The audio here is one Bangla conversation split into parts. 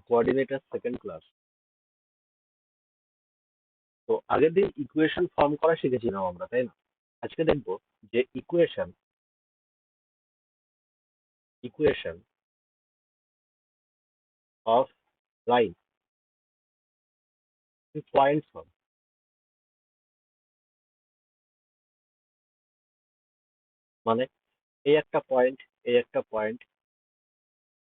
Coordinator second class. তো আগের দিন ইকুয়েশন ফর্ম করা শিখেছিলাম আমরা, তাই না? আজকে দেখবো যে equation of line point form. মানে এই একটা পয়েন্ট, এই একটা পয়েন্ট,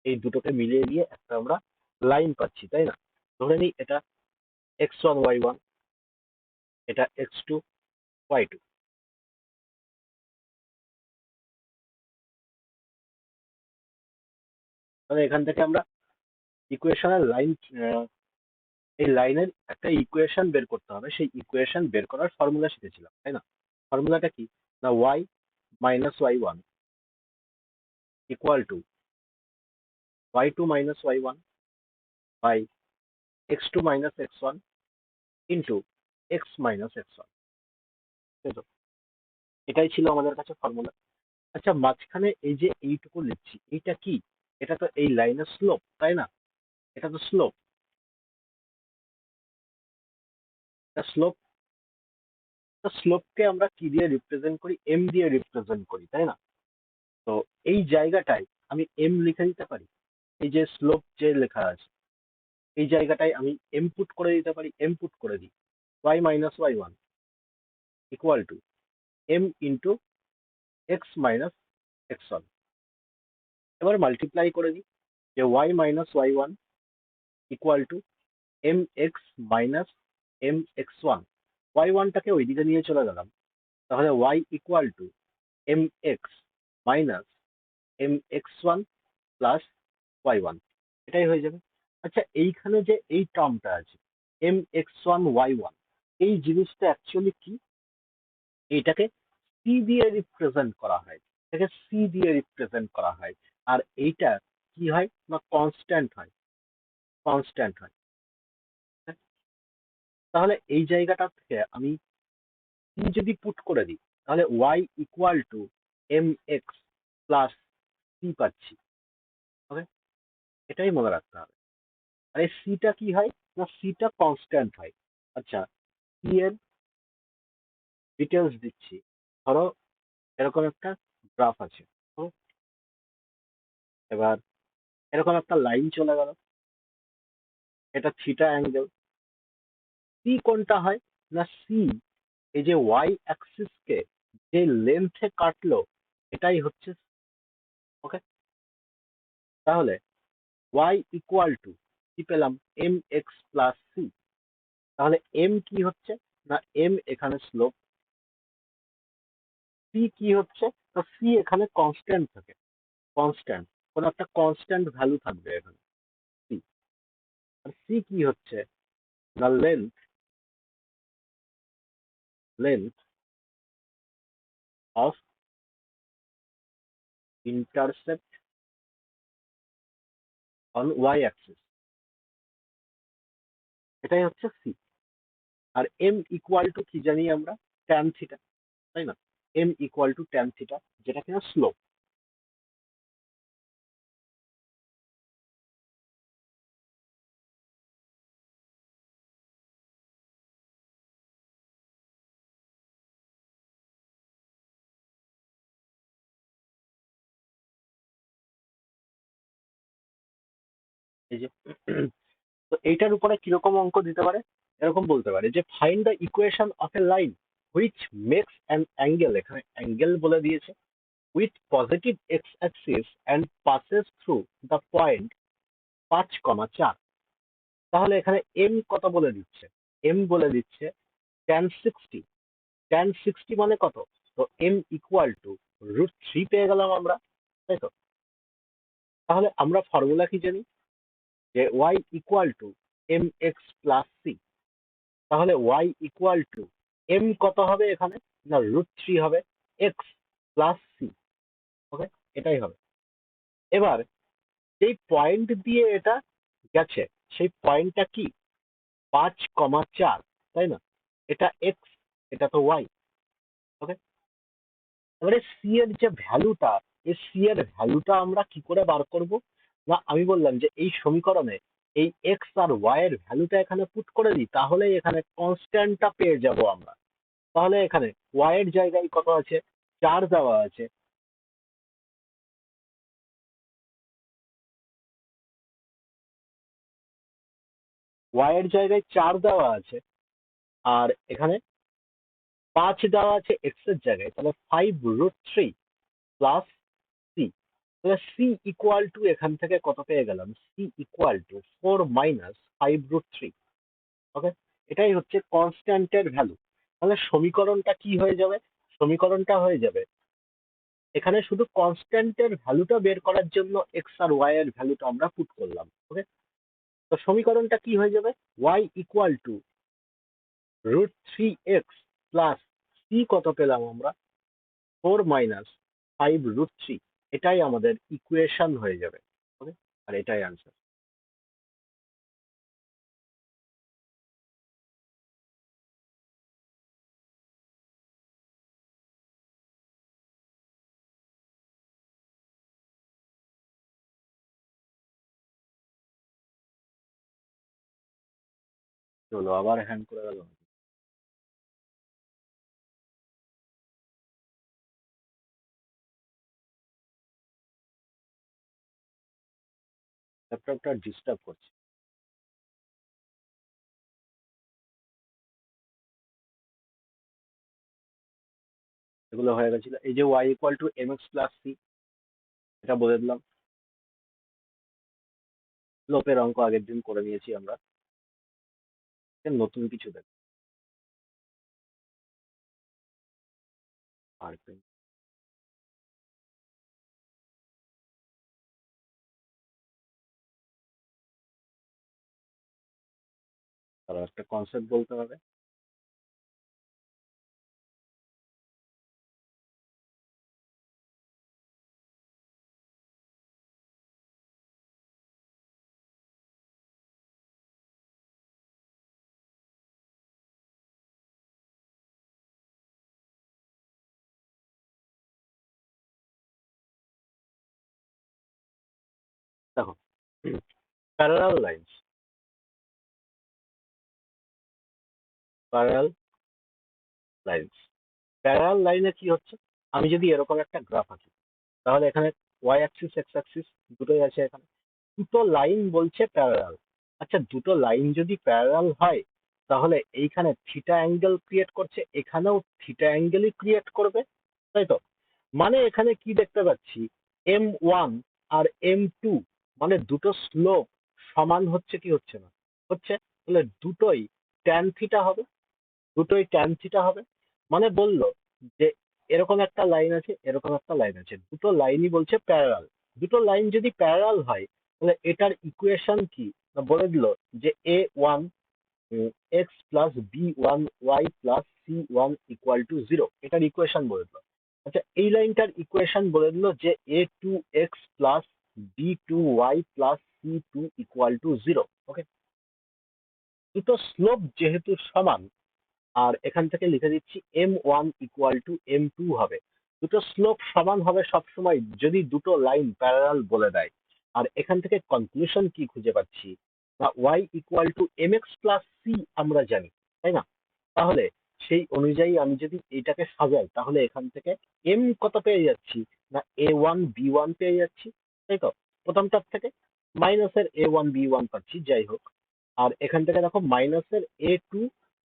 এই দুটোকে মিলিয়ে দিয়ে একটা আমরা লাইন পাচ্ছি, তাই না? ধরে নিই এটা x1 y1, এটা x2 y2। মানে এখান থেকে আমরা ইকুয়েশনের লাইন, এই লাইনের একটা ইকুয়েশন বের করতে হবে, সেই ইকুয়েশন বের করার ফর্মুলা শিখেছিলাম, তাই না? ফর্মুলাটা কি? না y minus y1 equal to y2 minus y1 by x2 minus x1 into x minus x1। এটাই ছিল আমাদের কাছে ফর্মুলা। আচ্ছা, মাঝখানে এই যে এইটুকু লিখছি, এইটা কি? এটা তো এই লাইনের স্লোপ, তাই না? এটা তো স্লোপ। স্লোপ, স্লোপকে আমরা কি দিয়ে রিপ্রেজেন্ট করি? এম দিয়ে রিপ্রেজেন্ট করি, তাই না? তো এই জায়গাটায় আমি এম লিখে দিতে পারি। এই যে স্লোপ যে লেখা আছে, এই জায়গাটায় আমি এম পুট করে দিতে পারি। এম পুট করে দিই y minus y1 equal to M into x minus x1। এবার মাল্টিপ্লাই করে দিই যে y minus y1 equal to M X minus M x1। y1টাকে ওইদিকে নিয়ে চলে গেলাম, তাহলে y equal to M X minus M x1 plus y1, এটাই হয়ে যাবে। আচ্ছা, এইখানে যে এই টার্মটা আছে এম x1 y1, এই জিনিসটা অ্যাকচুয়ালি কি? এইটাকে সি দিয়ে রিপ্রেজেন্ট করা হয়, এটাকে সি দিয়ে রিপ্রেজেন্ট করা হয়। আর এইটা কি হয় না কনস্ট্যান্ট হয়, কনস্ট্যান্ট হয়। তাহলে এই জায়গাটা থেকে আমি সি যদি পুট করে দিই, তাহলে y equal to M x plus C পাচ্ছি। ওকে, এটাই মনে রাখতে হবে। আর এই সিটা কি হয় না সিটা কনস্ট্যান্ট হয়। আচ্ছা, সি এর ডিটেলস দিচ্ছি। ধরো এরকম একটা গ্রাফ আছে। হুম, এবার এরকম একটা লাইন চলে গেল, এটা থিটা অ্যাঙ্গেল। সি কোনটা হয় না সি এই যে ওয়াই অ্যাক্সিস কে যে লেন্থে কাটলো, এটাই হচ্ছে। ওকে, তাহলে ওয়াই ইকুয়াল টু কি পেলাম? M x plus C. তাহলে এম কি হচ্ছে না এম এখানে স্লোপ, সি কি হচ্ছে না সি এখানে কনস্ট্যান্ট থাকে, কনস্ট্যান্ট, কোন একটা কনস্ট্যান্ট ভ্যালু থাকবে এখানে সি। আর সি কি হচ্ছে না length, length of intercept on Y axis, এটাই হচ্ছে সি। আর এম ইকুয়াল টু কি জানি আমরা? ট্যান থিটা, তাই না? M equal to tan theta, যেটা কিনা স্লোপ। এই যে তো এইটার উপরে কিরকম অঙ্ক দিতে পারে? এরকম বলতে পারে যে find the equation of a line which makes an angle, এখানে অ্যাঙ্গেল বলে দিয়েছে, with positive X axis and passes through the point 5,4। তাহলে এখানে এম কত বলে দিচ্ছে? এম বলে দিচ্ছে tan60। tan60 মানে কত? তো এম ইকুয়াল টু √3 পেয়ে গেলাম আমরা, তাই তো? তাহলে আমরা ফর্মুলা কি জানি? যে y equal to M x plus C. তাহলে y ইকুয়াল টু এম কত হবে এখানে? না √3 হবে, এক্স প্লাস সি। ওকে, এটাই হবে। এবার এই পয়েন্ট দিয়ে এটা গেছে, সেই পয়েন্টটা কি? 5,4, তাই না? এটা এক্স, এটা তো ওয়াই। ওকে, এবারে সি এর যে ভ্যালুটা, এই সি এর ভ্যালুটা আমরা কি করে বার করব? না আমি বললাম যে এই সমীকরণে এই এক্স আর ওয়াই এর ভ্যালুটা এখানে পুট করে দিই, তাহলে এখানে কনস্ট্যান্টটা পেয়ে যাব আমরা। তাহলে এখানে ওয়াই এর জায়গায় কত আছে, 4 দেওয়া আছে। ওয়াই এর জায়গায় 4 দেওয়া আছে, আর এখানে 5 দেওয়া আছে এক্স এর জায়গায়, তাহলে 5√3 প্লাস সি। তাহলে সি ইকুয়াল টু এখান থেকে কত পেয়ে গেলাম, সি ইকুয়াল টু 4 - 5√3। ওকে, এটাই হচ্ছে কনস্ট্যান্টের ভ্যালু। তাহলে সমীকরণটা কি হয়ে যাবে, সমীকরণটা হয়ে যাবে, এখানে শুধু কনস্ট্যান্টের ভ্যালুটা বের করার জন্য এক্স আর ওয়াই এর ভ্যালুটা আমরা পুট করলাম। ওকে, তো সমীকরণটা কি হয়ে যাবে, Y equal to √3x plus C কত পেলাম আমরা, 4 - 5√3। এটাই আমাদের ইকুয়েশন হয়ে যাবে। ওকে, আর এটাই আনসার। চলো আবার হ্যান্ড করে গেল। ল্যাপটপটা ডিস্টার্ব করছে। এগুলো হয়ে গেছিল, এই যে Y equal to M x plus C, এটা বলে দিলাম। লোপের অঙ্ক আগের দিন করে নিয়েছি আমরা, নতুন কিছু দেখ। আর তারা একটা কনসেপ্ট বলতে হবে। দেখো, parallel lines, parallel lines, parallel লাইনে কি হচ্ছে, আমি যদি এরকম একটা গ্রাফ আঁকি, তাহলে এখানে ওয়াই অ্যাক্সিস এক্স অ্যাক্সিস দুটোই আছে, এখানে দুটো লাইন বলছে প্যারালাল। আচ্ছা, দুটো লাইন যদি প্যারালাল হয়, তাহলে এইখানে থিটা অ্যাঙ্গেল ক্রিয়েট করছে, এখানেও থিটা অ্যাঙ্গেলই ক্রিয়েট করবে, তাই তো? মানে এখানে কি দেখতে পাচ্ছি, M1 আর M2, মানে দুটো স্লোপ সমান হচ্ছে কি হচ্ছে না, হচ্ছে। তাহলে দুটোই ট্যান থিটা হবে, দুটোই ট্যান থিটা হবে। মানে বললো যে এরকম একটা লাইন আছে, এরকম একটা লাইন আছে, দুটো লাইনই বলছে প্যারালাল। দুটো লাইন যদি প্যারালাল হয়, তাহলে এটার ইকুয়েশন কি, না বলে দিল যে A1 x plus B1 y plus C1 equal to 0, এটার ইকুয়েশন বলে দিল। আচ্ছা, এই লাইনটার ইকুয়েশন বলে দিল যে A2x plus B2y plus C2 equal to 0। ওকে, দুটো স্লোপ যেহেতু সমান, আর এখান থেকে লিখে দিচ্ছি M1 ইকুয়াল টু M2 হবে। দুটো স্লোপ সমান হবে সবসময় যদি দুটো লাইন প্যারালাল বলে দেয়। আর এখান থেকে কনক্লুশন কি খুঁজে পাচ্ছি, না y equal to mx plus c আমরা জানি, তাই না? তাহলে সেই অনুযায়ী আমি যদি এটাকে সাজাই, তাহলে এখান থেকে m কত পেয়ে যাচ্ছি, না a1 b1 পেয়ে যাচ্ছি, তাই তো? প্রথমটার থেকে মাইনাসের a1 b1 পাচ্ছি, যাই হোক। আর এখান থেকে দেখো মাইনাসের a2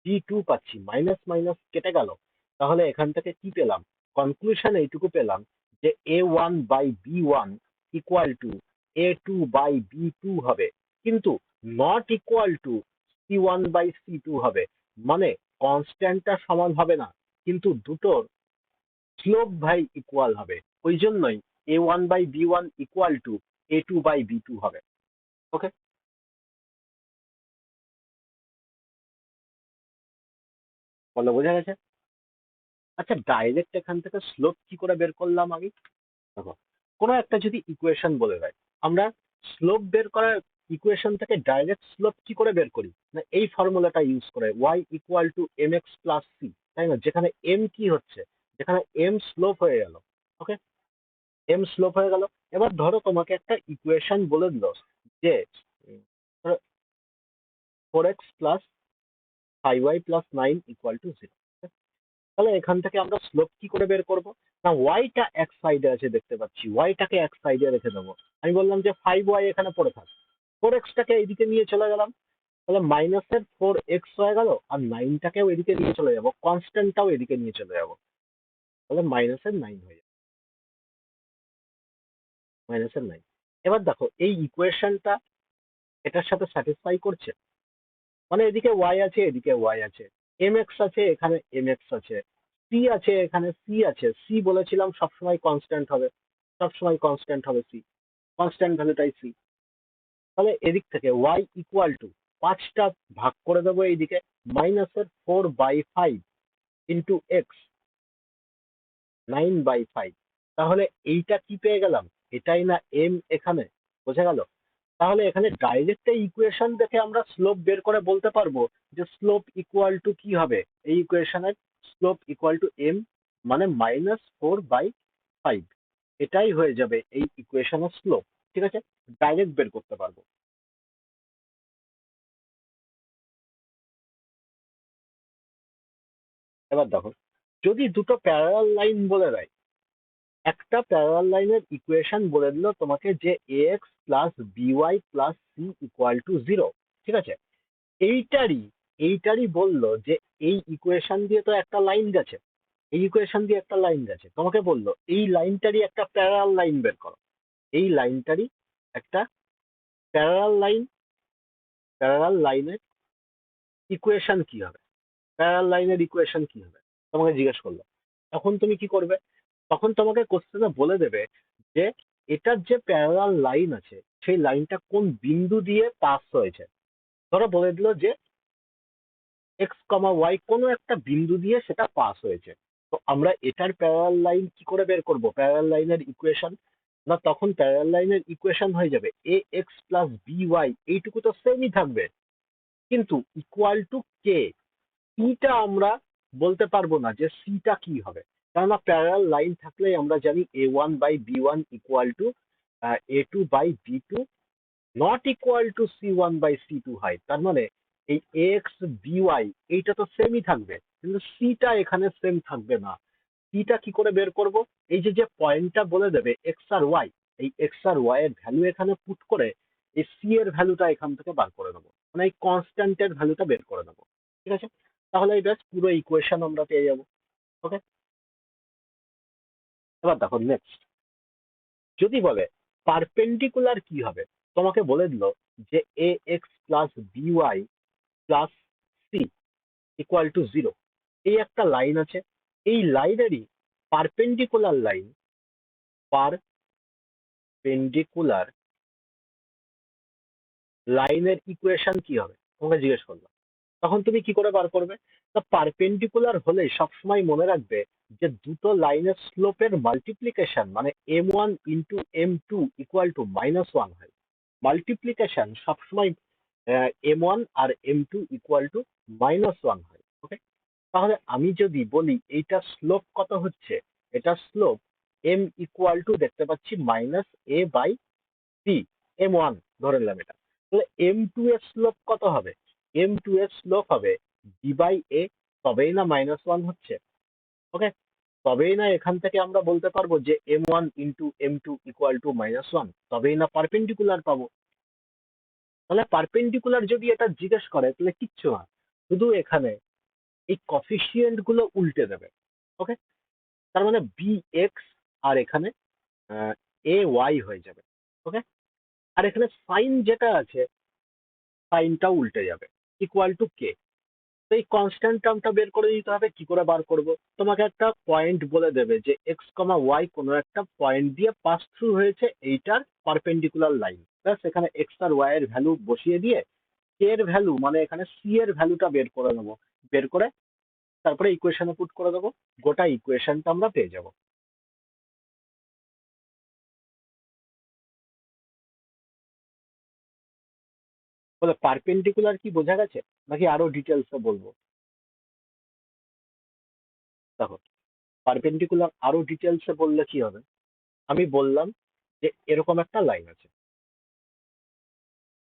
b2 পাচ্ছি, মাইনাস মাইনাস কেটে গেল। তাহলে এখান থেকে কি পেলাম, কনক্লুশন এইটুকু পেলাম যে a1 by b1 equal to a2 by b2 হবে, কিন্তু not equal to c1 by c2 হবে। মানে কনস্ট্যান্টটা সমান হবে না, কিন্তু দুটোর স্লোপ ভাই ইকুয়াল হবে। ওই জন্যই a1 by b1 equal to a2 by b2 হবে। ওকে, বলো বোঝা গেছে? আচ্ছা, ডাইরেক্ট এখান থেকে স্লোপ কি করে বের করলাম আমি, দেখো, কোনো একটা যদি ইকুয়েশন বলে দেয়, আমরা স্লোপ বের করার ইকুয়েশন থেকে ডাইরেক্ট স্লোপ কি করে বের করি, না এই ফর্মুলাটা ইউজ করে y equal to M x plus c, তাই না? যেখানে m কি হচ্ছে, যেখানে m স্লোপ হয়ে গেল। ওকে, m স্লোপ হয়ে গেল। এবার ধরো তোমাকে একটা ইকুয়েশন বলে দিল যে 4x plus 5y plus 9 equal to 0। তাহলে এখান থেকে আমরা স্লোপ কি করে বের করব? না, ওয়াইটা এক সাইডে আছে দেখতে পাচ্ছি, ওয়াইটাকে এক সাইডে রেখে দেবো। আমি বললাম যে 5y এখানে পড়ে থাক, 4x-টাকে এইদিকে নিয়ে চলে গেলাম, তাহলে মাইনাসের 4x হয়ে গেল, আর 9টাকেও এদিকে নিয়ে চলে যাবো, কনস্ট্যান্টটাও এদিকে নিয়ে চলে যাবো, তাহলে মাইনাসের 9 হয়ে যাবে, -9। এবার দেখো এই ইকুয়েশনটা এটার সাথে স্যাটিসফাই করছে, মানে এদিকে ওয়াই আছে, এদিকে ওয়াই আছে, এম এক্স আছে, এখানে এম এক্স আছে, সি আছে, এখানে সি আছে। সি বলেছিলাম সবসময় কনস্ট্যান্ট হবে, সবসময় কনস্ট্যান্ট হবে সি, কনস্ট্যান্ট ভ্যালুটাই সি। তাহলে এদিক থেকে ওয়াই ইকুয়াল টু 5টা ভাগ করে দেবো এইদিকে, -4/5 ইন্টু এক্স, 9/5। তাহলে এইটা কি পেয়ে গেলাম? এটাই না এম এখানে, বোঝা গেল? তাহলে এখানে ডাইরেক্ট এই ইকুয়েশন দেখে আমরা স্লোপ বের করে বলতে পারবো যে স্লোপ ইকুয়াল টু কি হবে, এই ইকুয়েশনের স্লোপ ইকুয়াল টু এম, মানে -4/5। এটাই হয়ে যাবে এই ইকুয়েশনের স্লোপ। ঠিক আছে, ডাইরেক্ট বের করতে পারবো। এবার দেখো, যদি দুটো প্যারালাল লাইন বলে দেয়, একটা প্যারালাল লাইনের ইকুয়েশন বলে দিল তোমাকে যে ax plus by plus c equal to 0। ঠিক আছে, এইটারই এইটারই বললো যে এই ইকুয়েশন দিয়ে তো একটা লাইন গেছে, এই ইকুয়েশন দিয়ে একটা লাইন গেছে, তোমাকে বললো এই লাইনটারই একটা প্যারালাল লাইন বের করো। এই লাইনটারই একটা প্যারালাল লাইন, প্যারালাল লাইনের ইকুয়েশন কি হবে, প্যারালাল লাইনের ইকুয়েশন কি হবে তোমাকে জিজ্ঞেস করলো। তখন তুমি কি করবে? তখন তোমাকে কোশ্চেনে বলে দেবে যে এটার যে প্যারালাল লাইন আছে সেই লাইনটা কোন বিন্দু দিয়ে পাস হয়েছে। ধরো বলে দিল যে x, y কোনো একটা বিন্দু দিয়ে সেটা পাস হয়েছে। তো আমরা এটার প্যারালাল লাইন কি করে বের করব, প্যারালাল লাইনের ইকুয়েশন? না, তখন প্যারালাল লাইনের ইকুয়েশন হয়ে যাবে ax প্লাস by, এইটুকু তো সেমই থাকবে, কিন্তু ইকুয়াল টু কে। সিটা আমরা বলতে পারবো না যে সিটা কি হবে, কেননা প্যারালাল লাইন থাকলে আমরা জানি a1/b1 equal to a2/b2 not equal to c1/c2 হয়। তার মানে এই এক্স বিওয়াই এইটা তো সেমই থাকবে, কিন্তু সিটা এখানে সেম থাকবে না। সিটা কি করে বের করব? এই যে যে পয়েন্টটা বলে দেবে এক্স আর ওয়াই, এই এক্স আর ওয়াই এর ভ্যালু এখানে পুট করে এই সি এর ভ্যালুটা এখান থেকে বার করে দেবো, মানে এই কনস্ট্যান্টের ভ্যালুটা বের করে দেবো। ঠিক আছে, তাহলে এই ব্যাস পুরো ইকুয়েশন আমরা পেয়ে যাবো। ওকে, এবার দেখো নেক্সট, যদি বলে পারপেন্ডিকুলার কি হবে, তোমাকে বলে দিল যে a x plus b y plus c equal to 0। এই একটা লাইন আছে, এই লাইনেরই পারপেন্ডিকুলার লাইন, পারপেন্ডিকুলার লাইনের ইকুয়েশন কি হবে তোমাকে জিজ্ঞেস করলাম। তখন তুমি কি করে বার করবে? তা পারপেন্ডিকুলার হলে সবসময় মনে রাখবে যে দুটো লাইনের স্লোপের মাল্টিপ্লিকেশন মানে m1 × m2 ইকুয়াল টু -1 হয়। মাল্টিপ্লিকেশন সবসময় m1 R m2 equal to -1 হয়। ওকে, তাহলে আমি যদি বলি এইটা স্লোপ কত হচ্ছে, এটা স্লোপ m ইকুয়াল টু দেখতে পাচ্ছি -a/c, m1 ধরে নিলাম এটা, তাহলে m2 এর স্লোপ কত হবে? m2 এর স্লোপ হবে b/a, তবেই না -1 হচ্ছে। ওকে, তবেই না এখান থেকে আমরা বলতে পারবো যে m1 × m2 ইকুয়াল টু -1, তবেই না পারপেন্ডিকুলার পাবো। তাহলে পারপেন্ডিকুলার যদি এটা জিজ্ঞেস করে তাহলে কিচ্ছু না, শুধু এখানে এই কফিসিয়েন্ট গুলো উল্টে দেবে। ওকে, তার মানে বি এক্স আর এখানে এ ওয়াই হয়ে যাবে। ওকে, আর এখানে সাইন যেটা আছে সাইনটাও উল্টে যাবে, ইকুয়াল টু কে। তো এই কনস্ট্যান্ট টার্মটা বের করে দিতে হবে। কি করে বার করব? তোমাকে একটা পয়েন্ট বলে দেবে যে x, y কোনো একটা পয়েন্ট দিয়ে পাস থ্রু হয়েছে এইটার পারপেন্ডিকুলার লাইন, ব্যাস এখানে এক্স আর ওয়াই এর ভ্যালু বসিয়ে দিয়ে কে এর ভ্যালু মানে এখানে সি এর ভ্যালুটা বের করে নেবো, বের করে তারপরে ইকুয়েশনে পুট করে দেবো, গোটা ইকুয়েশনটা আমরা পেয়ে যাব। বলে পারপেন্ডিকুলার কি বোঝা গেছে নাকি আরো ডিটেলসে বলবো? দেখো, পারপেন্ডিকুলার আরো ডিটেলসে বললে কি হবে, আমি বললাম যে এরকম একটা লাইন আছে,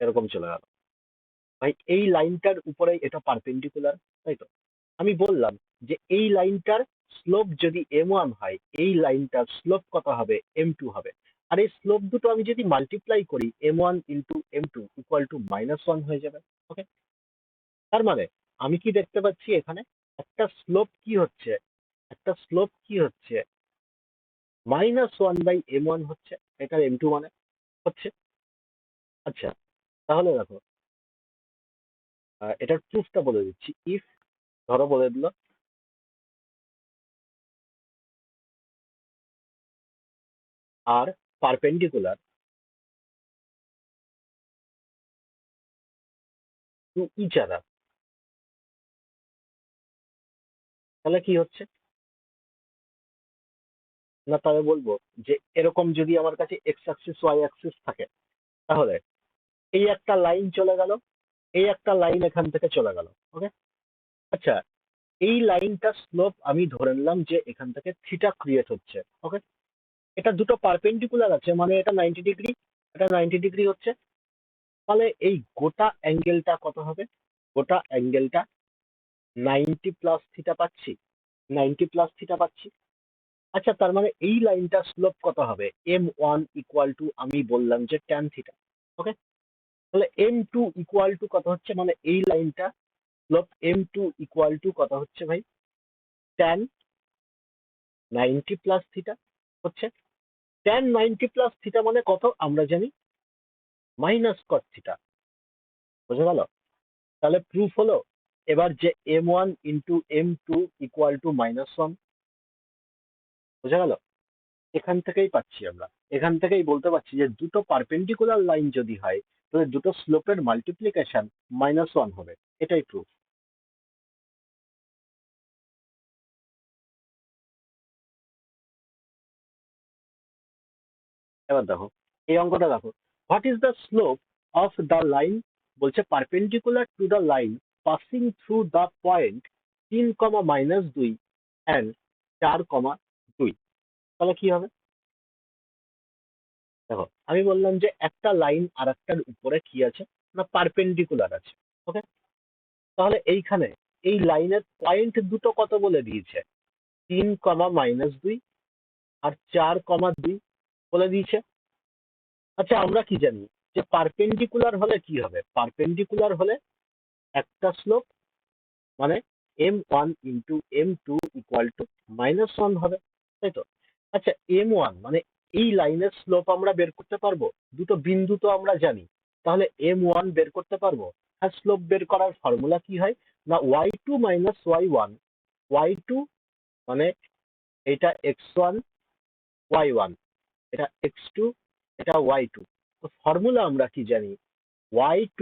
এরকম চলে গেল, ভাই এই লাইনটার উপরে এটা পারপেন্ডিকুলার, তাই তো? আমি বললাম যে এই লাইনটার স্লোপ যদি m1 হয়, এই লাইনটার স্লোপ কত হবে? m2 হবে। আর এই স্লোপ দুটো আমি যদি মাল্টিপ্লাই করি, m1 into m2 equal to -1 হয়ে যাবে। ওকে, তার মানে আমি কি দেখতে পাচ্ছি এখানে? একটা স্লোপ কি হচ্ছে, একটা স্লোপ কি হচ্ছে, -1/m1 হচ্ছে, এটার m2 মানে হচ্ছে। আচ্ছা, তাহলে দেখো, এটার প্রুফটা বলে দিচ্ছি। ইফ, ধরো বলে দিল, আর পারপেন্ডিকুলার টু ইচ আদার, তাহলে কি হচ্ছে? না, তাহলে বলবো যে এরকম যদি আমার কাছে এক্স অ্যাক্সিস ওয়াই অ্যাক্সিস থাকে, তাহলে এই একটা লাইন চলে গেল, এই একটা লাইন এখান থেকে চলে গেল। ওকে, আচ্ছা, এই লাইনটা স্লোপ আমি ধরে নিলাম যে এখান থেকে থিটা ক্রিয়েট হচ্ছে। ওকে, এটা দুটো পারপেন্ডিকুলার আছে, মানে এটা 90 ডিগ্রি, এটা 90 ডিগ্রি হচ্ছে। তাহলে এই গোটা অ্যাঙ্গেলটা কত হবে? গোটা অ্যাঙ্গেলটা 90 প্লাস থিটা পাচ্ছি, 90 প্লাস থিটা পাচ্ছি। আচ্ছা, তার মানে এই লাইনটা স্লোপ কত হবে? m1 ইকুয়াল টু, আমি বললাম যে ট্যান থিটা। ওকে, তাহলে m2 ইকুয়াল টু কত হচ্ছে, মানে এই লাইনটা স্লোপ m2 ইকুয়াল টু কত হচ্ছে ভাই? ট্যান 90 প্লাস থিটা হচ্ছে। ট্যান 90 প্লাস থিটা মানে কত আমরা জানি? -cos theta. বুঝে গেল? তাহলে প্রুফ হলো এবার যে m1 into m2 equal to -1। বুঝে গেল? এখান থেকেই পাচ্ছি আমরা, এখান থেকেই বলতে পারছি যে দুটো পারপেন্ডিকুলার লাইন যদি হয়, তাহলে দুটো স্লোপের মাল্টিপ্লিকেশন -1 হবে। এটাই প্রুফ। এবার দেখো এই অঙ্কটা দেখো, what is the slope of the line, বলছে perpendicular to the line passing through the point 3, -2 and 4, 2। তাহলে কি হবে? দেখো আমি বললাম যে একটা লাইন আর একটার উপরে কি আছে, না পারপেন্ডিকুলার আছে। ওকে, তাহলে এইখানে এই লাইনের পয়েন্ট দুটো কত বলে দিয়েছে? 3, -2 আর 4, 2 বলে দিয়েছে। আচ্ছা, আমরা কি জানি যে পারপেন্ডিকুলার হলে কি হবে? পারপেন্ডিকুলার হলে একটা স্লোপ, মানে m1 into m2 equal to -1 হবে, তাই তো? আচ্ছা, m1 মানে এই লাইনের স্লোপ আমরা বের করতে পারবো, দুটো বিন্দু তো আমরা জানি, তাহলে m1 বের করতে পারবো। আর স্লোপ বের করার ফর্মুলা কি হয়, না y2 মাইনাস y1, y2 মানে এটা x1, y1 এটা x2, এটা y2। তো ফর্মুলা আমরা কি জানি? y2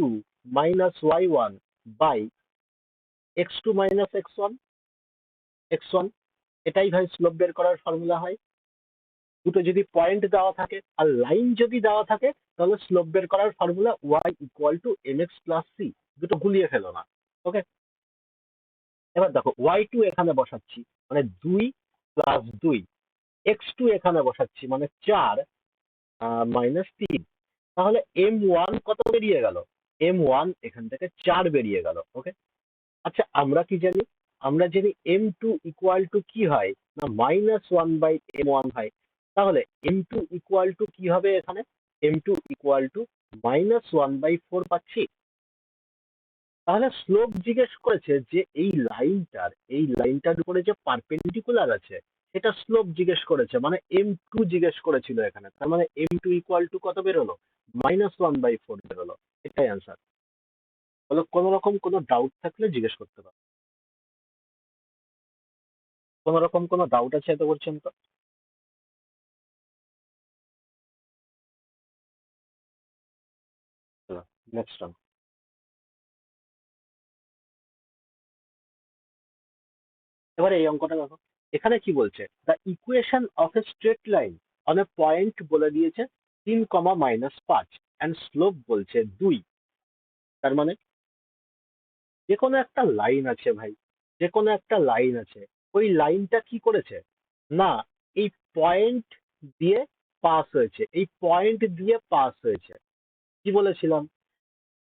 minus y1 by x2 minus x1, x1, এটাই ভাই স্লোপ বের করার ফর্মুলা হয়। দুটো যদি পয়েন্ট দেওয়া থাকে আর লাইন যদি দেওয়া থাকে, তাহলে স্লোপ বের করার formula y equal to mx plus c। দুটো গুলিয়ে ফেলো না। ওকে, এবার দেখো y2 এখানে বসাচ্ছি, মানে 2 + 2, x2 এখানে বসাচ্ছি মানে 4, -3। তাহলে m1 কত বেরিয়ে গেল? m1 এখান থেকে 4 বেরিয়ে গেল। ওকে, আচ্ছা, আমরা কি জানি? আমরা জানি m2 ইকুয়াল টু কি হয়, না -1/m1 হয়। তাহলে m2 ইকুয়াল টু কি হবে এখানে? m2 ইকুয়াল টু -1/4 পাচ্ছি। তাহলে স্লোপ জিজ্ঞেস করেছে যে এই লাইনটার উপরে যে পারপেন্ডিকুলার আছে, এটা স্লোপ জিজ্ঞেস করেছে, মানে m2 জিজ্ঞেস করেছিল এখানে। তার মানে m2 ইকুয়াল টু কত বেরোলো? -1/4 বেরোলো। এটাই অ্যান্সার। বলো, কোনো রকম কোনো ডাউট থাকলে জিজ্ঞেস করতে পারো। কোনো রকম কোনো ডাউট আছে এত পর্যন্ত? Next round. এবারে এই অঙ্কটা দেখো, এখানে কি বলছে? The equation of A straight line on a point বলে দিয়েছে 3, -5 অ্যান্ড স্লোপ বলছে 2। তার মানে যে কোনো একটা লাইন আছে ভাই, যে কোনো একটা লাইন আছে, ওই লাইনটা কি করেছে, না এই পয়েন্ট দিয়ে পাস হয়েছে, এই পয়েন্ট দিয়ে পাস হয়েছে। কি বলেছিলাম?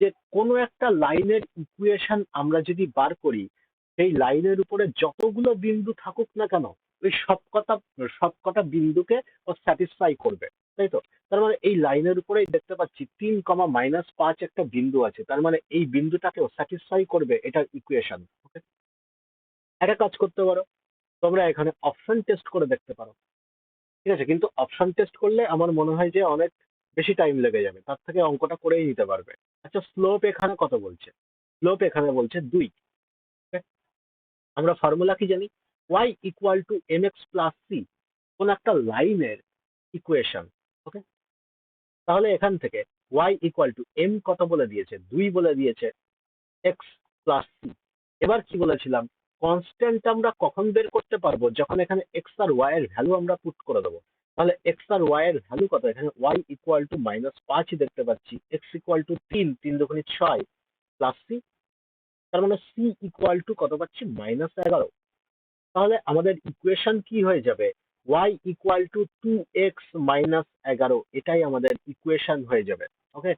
যে কোনো একটা লাইনের ইকুয়েশন আমরা যদি বার করি, সেই লাইনের উপরে যতগুলো বিন্দু থাকুক না কেন, ওই সবকটা বিন্দুকে ও স্যাটিসফাই করবে, তাই তো? তার মানে এই লাইনের উপরেই দেখতে পাচ্ছি 3, -5 একটা বিন্দু আছে, তার মানে এই বিন্দুটাকেও স্যাটিসফাই করবে এটার ইকুয়েশন। ওকে, একটা কাজ করতে পারো, তোমরা এখানে অপশন টেস্ট করে দেখতে পারো, ঠিক আছে? কিন্তু অপশন টেস্ট করলে আমার মনে হয় যে অনেক বেশি টাইম লেগে যাবে, তার থেকে অঙ্কটা করেই নিতে পারবে। আচ্ছা, স্লোপ এখানে কত বলছে? স্লোপ এখানে বলছে 2। আমরা ফর্মুলা কি জানি? y equal to mx plus c, কোন একটা লাইনের ইকুয়েশন। ওকে, তাহলে এখান থেকে y ইকুয়াল টু m কত বলে দিয়েছে? 2 বলে দিয়েছে, x প্লাস c। এবার কি বলেছিলাম? কনস্ট্যান্ট আমরা কখন বের করতে পারবো? যখন এখানে x আর y এর ভ্যালু আমরা পুট করে দেবো। তাহলে x আর y এর ভ্যালু কত? এখানে y ইকুয়াল টু -5 দেখতে পাচ্ছি, x ইকুয়াল টু 3 দুগুণে 6 প্লাস c, তার মানে c ইকুয়াল টু কত পাচ্ছি? -11। তাহলে আমাদের ইকুয়েশন কি হয়ে যাবে? y equal two 2x minus 11, এটাই আমাদের ইকুয়েশন হয়ে যাবে। ওকে,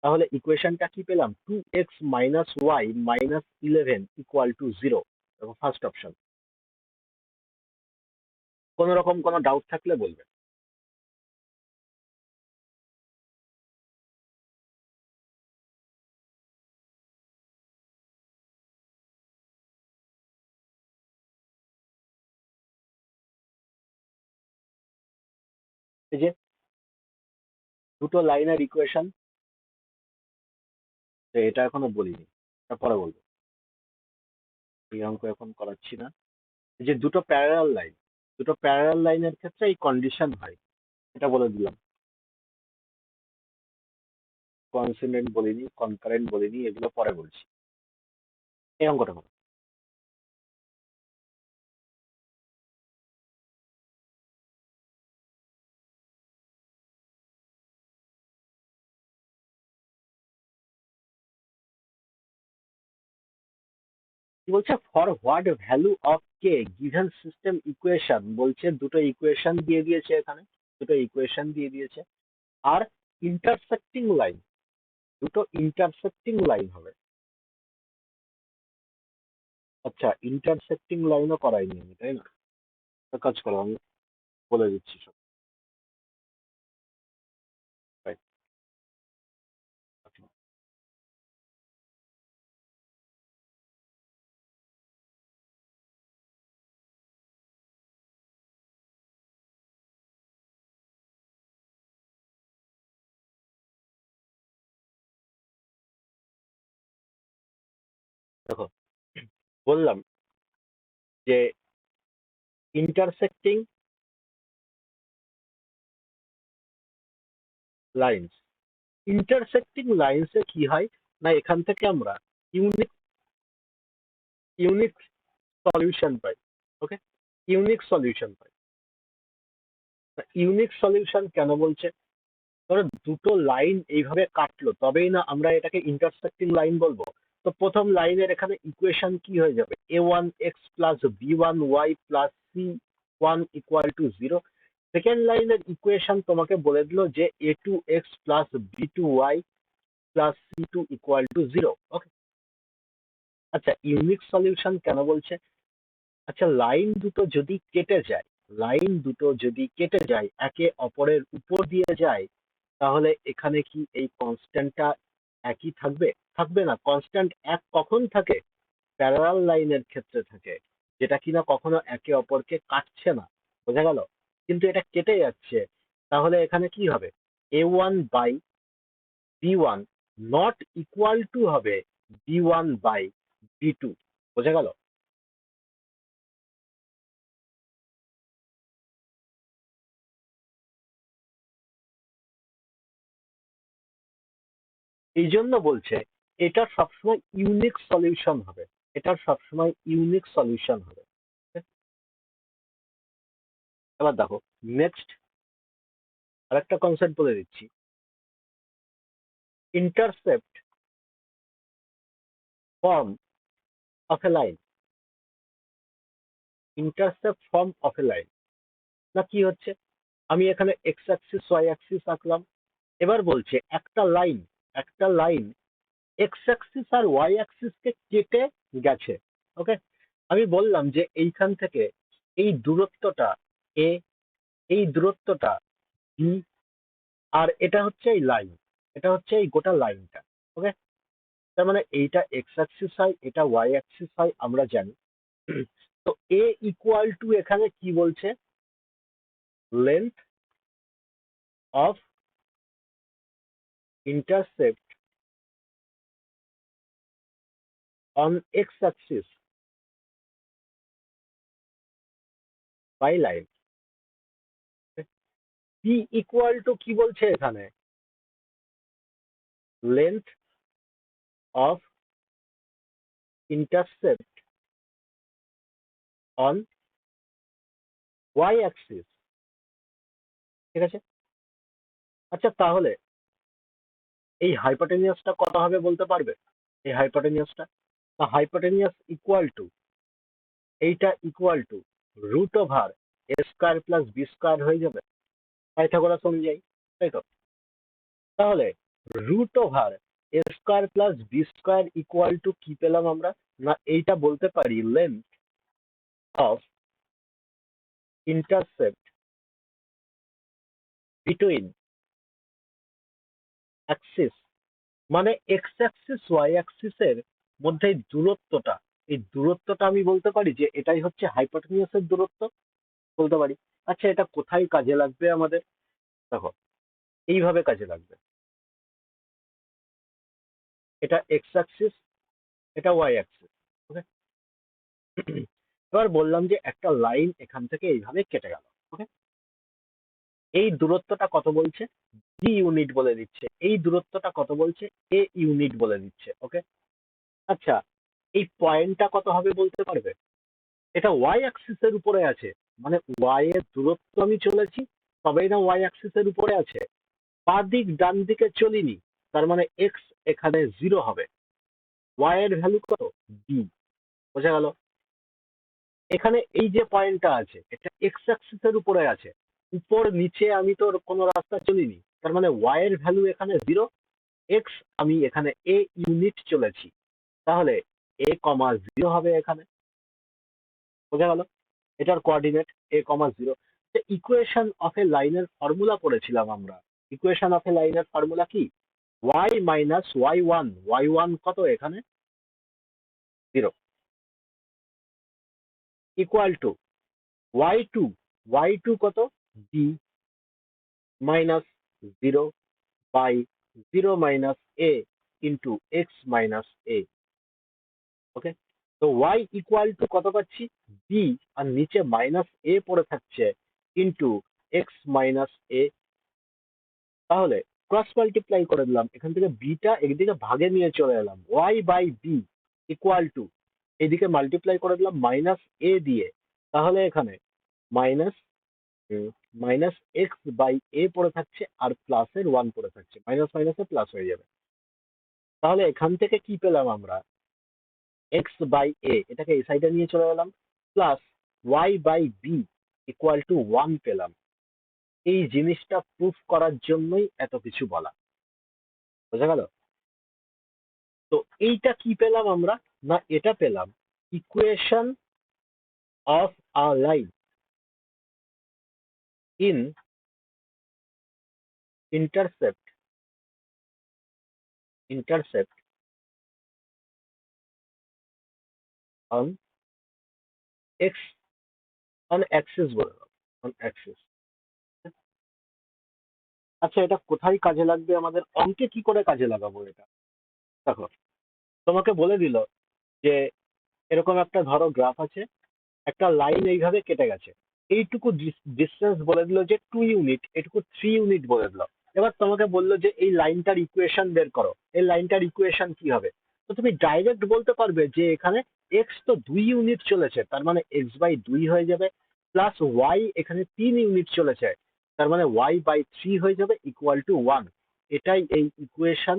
তাহলে ইকুয়েশনটা কি পেলাম? 2x minus y minus 11 equal to 0। দেখো, ফার্স্ট অপশন। কোন রকম কোনো ডাউট থাকলে বলবে। এই যে দুটো লাইনের ইকুয়েশন, এটা এখনো বলিনি, তারপরে বলবো, এই অঙ্ক এখন করাচ্ছি না। এই যে দুটো প্যারালাল লাইন, দুটো প্যারালাল লাইনের ক্ষেত্রে এই কন্ডিশন হয়, এটা বলে দিলাম। কনসিডেন্ট বলিনি, কনকারেন্ট বলিনি, এগুলো পরে বলছি। এই অঙ্কটা করো। কি বলছে? For what value of K given system equation, বলছে দুটো ইকুয়েশন দিয়ে দিয়েছে এখানে, দুটো ইকুয়েশন দিয়ে দিয়েছে, আর ইন্টারসেক্টিং লাইন, দুটো ইন্টারসেক্টিং লাইন হবে। আচ্ছা, ইন্টারসেক্টিং লাইনও করাইনি আমি, তাই না? তো কাজ করো, আমি বলে দিচ্ছি সব। Right. আচ্ছা, দেখো, বললাম যে ইন্টারসেক্টিং লাইন্স, ইন্টারসেক্টিং লাইন্সে কি হয় না, এখান থেকে আমরা ইউনিক ইউনিক সলিউশন পাই। ওকে, ইউনিক সলিউশন পাই। ইউনিক সলিউশন কেন বলছে? ধরো দুটো লাইন এইভাবে কাটলো, তবেই না আমরা এটাকে ইন্টারসেক্টিং লাইন বলবো। তো প্রথম লাইনের এখানে ইকুয়েশন কি হয়ে যাবে? a1x plus b1y plus c1 equal to 0। Second লাইনের ইকুয়েশন তোমাকে বলে দিল যে a2x plus b2y plus c2 equal to 0। ওকে, আচ্ছা, ইউনিক সলিউশন কেন বলছে? আচ্ছা, লাইন দুটো যদি কেটে যায়, লাইন দুটো যদি কেটে যায়, একে অপরের উপর দিয়ে যায়, তাহলে এখানে কি এই কনস্ট্যান্টটা একই থাকবে? থাকবে না। কনস্ট্যান্ট এক কখন থাকে? প্যারালাল লাইনের ক্ষেত্রে থাকে, যেটা কিনা কখনো একে অপরকে কাটছে না। বোঝা গেল? কিন্তু এটা কেটে যাচ্ছে, তাহলে এখানে কি হবে? a1 by b1 not equal to হবে b1 বাই b2। বোঝা গেল? এই জন্য বলছে এটা সবসময় ইউনিক সলিউশন হবে, এটার সবসময় ইউনিক সলিউশন হবে। এবার দেখো, নেক্সট আরেকটা কনসেপ্ট বলে দিচ্ছি। Intercept form of a line, intercept form of a line, না কি হচ্ছে? আমি এখানে এক্স অ্যাক্সিস ওয়াই অ্যাক্সিস আঁকলাম। এবার বলছে একটা লাইন এক্স অ্যাক্সিস আর ওয়াই অ্যাক্সিস কে কেটে গেছে। ওকে, আমি বললাম যে এইখান থেকে এই দূরত্বটা এ, এই দূরত্বটা বি, আর এটা হচ্ছে এই লাইন, এটা হচ্ছে এই গোটা লাইনটা। ওকে, তার মানে এইটা এক্স অ্যাক্সিস হয়, এটা ওয়াই অ্যাক্সিস হয়, আমরা জানি। তো এ ইকুয়াল টু এখানে কি বলছে, length of intercept on x axis by line. P equal to কি বলছে এখানে, length of intercept on Y axis. ঠিক আছে, আচ্ছা তাহলে এই হাইপোটেনিয়াসটা কত হবে বলতে পারবে? এই হাইপোটেনিয়াসটা, হাইপোটেনিয়াস ইকুয়াল টু, এইটা equal to root over a square plus b square হয়ে যাবে, পাইথাগোরাস অনুযায়ী, তাই তো? তাহলে root over a square plus b square equal to কি পেলাম আমরা, না এইটা বলতে পারি length of intercept between axis, মানে এক্স অ্যাক্সিস ওয়াই অ্যাক্সিসের মধ্যে এই দূরত্বটা, এই দূরত্বটা আমি বলতে পারি যে এটাই হচ্ছে হাইপোটেনিয়াসের দূরত্ব, বলতে পারি। আচ্ছা এটা কোথায় কাজে লাগবে আমাদের, দেখো এইভাবে কাজে লাগবে, এটা এক্স অ্যাক্সিস, এটা ওয়াই অ্যাক্সিস। ওকে, এবার বললাম যে একটা লাইন এখান থেকে এইভাবে কেটে গেল। ওকে, এই দূরত্বটা কত বলছে, বি ইউনিট বলে দিচ্ছে, এই দূরত্বটা কত বলছে, এ ইউনিট বলে দিচ্ছে। ওকে, আচ্ছা এই পয়েন্টটা কত হবে বলতে পারবে? এটা ওয়াই অ্যাক্সিস এর উপরে আছে, মানে ওয়াই এর দূরত্ব আমি চলেছি, তবেই না ওয়াই অ্যাক্সিস এর উপরে আছে। বাঁ দিক ডান দিকে চলিনি, তার মানে এক্স এখানে 0 হবে, ওয়াই এর ভ্যালু কত, বি। বোঝা গেল? এখানে এই যে পয়েন্টটা আছে এটা এক্স অ্যাক্সিস এর উপরে আছে, উপর নিচে আমি তো কোনো রাস্তা চলিনি, তার মানে ওয়াই এর ভ্যালু এখানে 0, এক্স আমি এখানে এ ইউনিট চলেছি, তাহলে এ কমা 0 হবে এখানে। বোঝা গেল? এটার coordinate a comma 0। Equation of a লাইনের ফর্মুলা পড়েছিলাম আমরা, ইকুয়েশন অফ এ লাইনের ফর্মুলা কি, ওয়াই মাইনাস ওয়াই ওয়ান কত এখানে, 0, ইকুয়াল টু ওয়াই টু কত, b minus 0 by 0 minus a into x minus a. Okay, তো ওয়াই ইকুয়াল টু কত পাচ্ছি, বি, আর নিচে মাইনাস এ পড়ে থাকছে, ইন্টু এক্স মাইনাস এ। তাহলে ক্রস মাল্টিপ্লাই করে দিলাম, এখান থেকে বিটা একদিকে ভাগে নিয়ে চলে এলাম, y by b equal to, এদিকে মাল্টিপ্লাই করে দিলাম মাইনাস এ দিয়ে, তাহলে এখানে minus minus x by a পড়ে থাকছে, আর প্লাসের 1 পড়ে থাকছে, মাইনাস মাইনাসে প্লাস হয়ে যাবে। তাহলে এখান থেকে কি পেলাম আমরা, এক্স বাই এ, এটাকে এই সাইডে নিয়ে চলে গেলাম, plus y by b equal to 1 পেলাম। এই জিনিসটা প্রুফ করার জন্যই এত কিছু বলা। বোঝা গেল? তো এইটা কি পেলাম আমরা, না এটা পেলাম equation of a line in intercept intercept on x, on Axis বলে দাও, অন অ্যাক্সিস। আচ্ছা এটা কোথায় কাজে লাগবে আমাদের, অঙ্কে কি করে কাজে লাগাবো এটা? দেখো তোমাকে বলে দিল যে এরকম একটা ধরো গ্রাফ আছে, একটা লাইন এইভাবে কেটে গেছে, এইটুকু ডিস্টেন্স বলে দিল যে 2 ইউনিট, এটুকু 3 ইউনিট বলে দিল। এবার তোমাকে বললো যে এই লাইনটার ইকুয়েশন বের করো, এই লাইনটার ইকুয়েশন কি হবে? তো তুমি ডাইরেক্ট বলতে পারবে যে এখানে এক্স তো 2 ইউনিট চলেছে, তার মানে এক্স বাই 2 হয়ে যাবে, প্লাস ওয়াই এখানে 3 ইউনিট চলেছে, তার মানে ওয়াই বাই 3 হয়ে যাবে, ইকুয়াল টু 1। এটাই এই ইকুয়েশন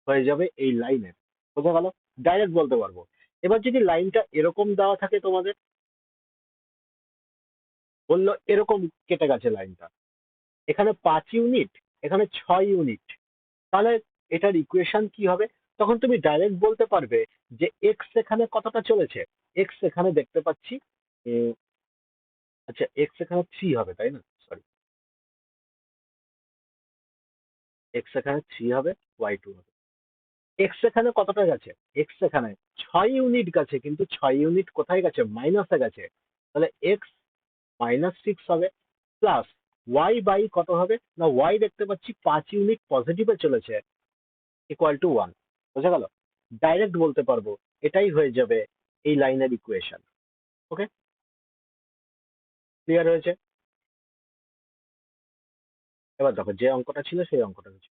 হয়ে যাবে এই লাইনের। বোঝা গেল? ডাইরেক্ট বলতে পারবো। এবার যদি লাইনটা এরকম দেওয়া থাকে তোমাদের, বললো এরকম কেটে গেছে লাইনটা, এখানে 5 ইউনিট, এখানে 6 ইউনিট, তাহলে এটার ইকুয়েশন কি হবে, তখন তুমি ডাইরেক্ট বলতে পারবে যে এক্স এখানে কতটা চলেছে। এক্স এখানে দেখতে পাচ্ছি উম, আচ্ছা এক্স এখানে 3 হবে তাই না, সরি, এক্স এখানে 3 হবে, ওয়াই 2 হবে। এক্স এখানে কতটা গেছে, এক্স এখানে 6 ইউনিট গেছে, কিন্তু 6 ইউনিট কোথায় গেছে, মাইনাসে গেছে। তাহলে এক্স -6 হবে, প্লাস ওয়াই বাই কত হবে না, ওয়াই দেখতে পাচ্ছি 5 ইউনিট পজিটিভে চলেছে, ইকুয়াল টু 1। বোঝা গেল? ডাইরেক্ট বলতে পারবো, এটাই হয়ে যাবে এই লাইনের ইকুয়েশন। ওকে, ক্লিয়ার হয়েছে? এবার দেখো যে অঙ্কটা ছিল সেই অঙ্কটা হচ্ছে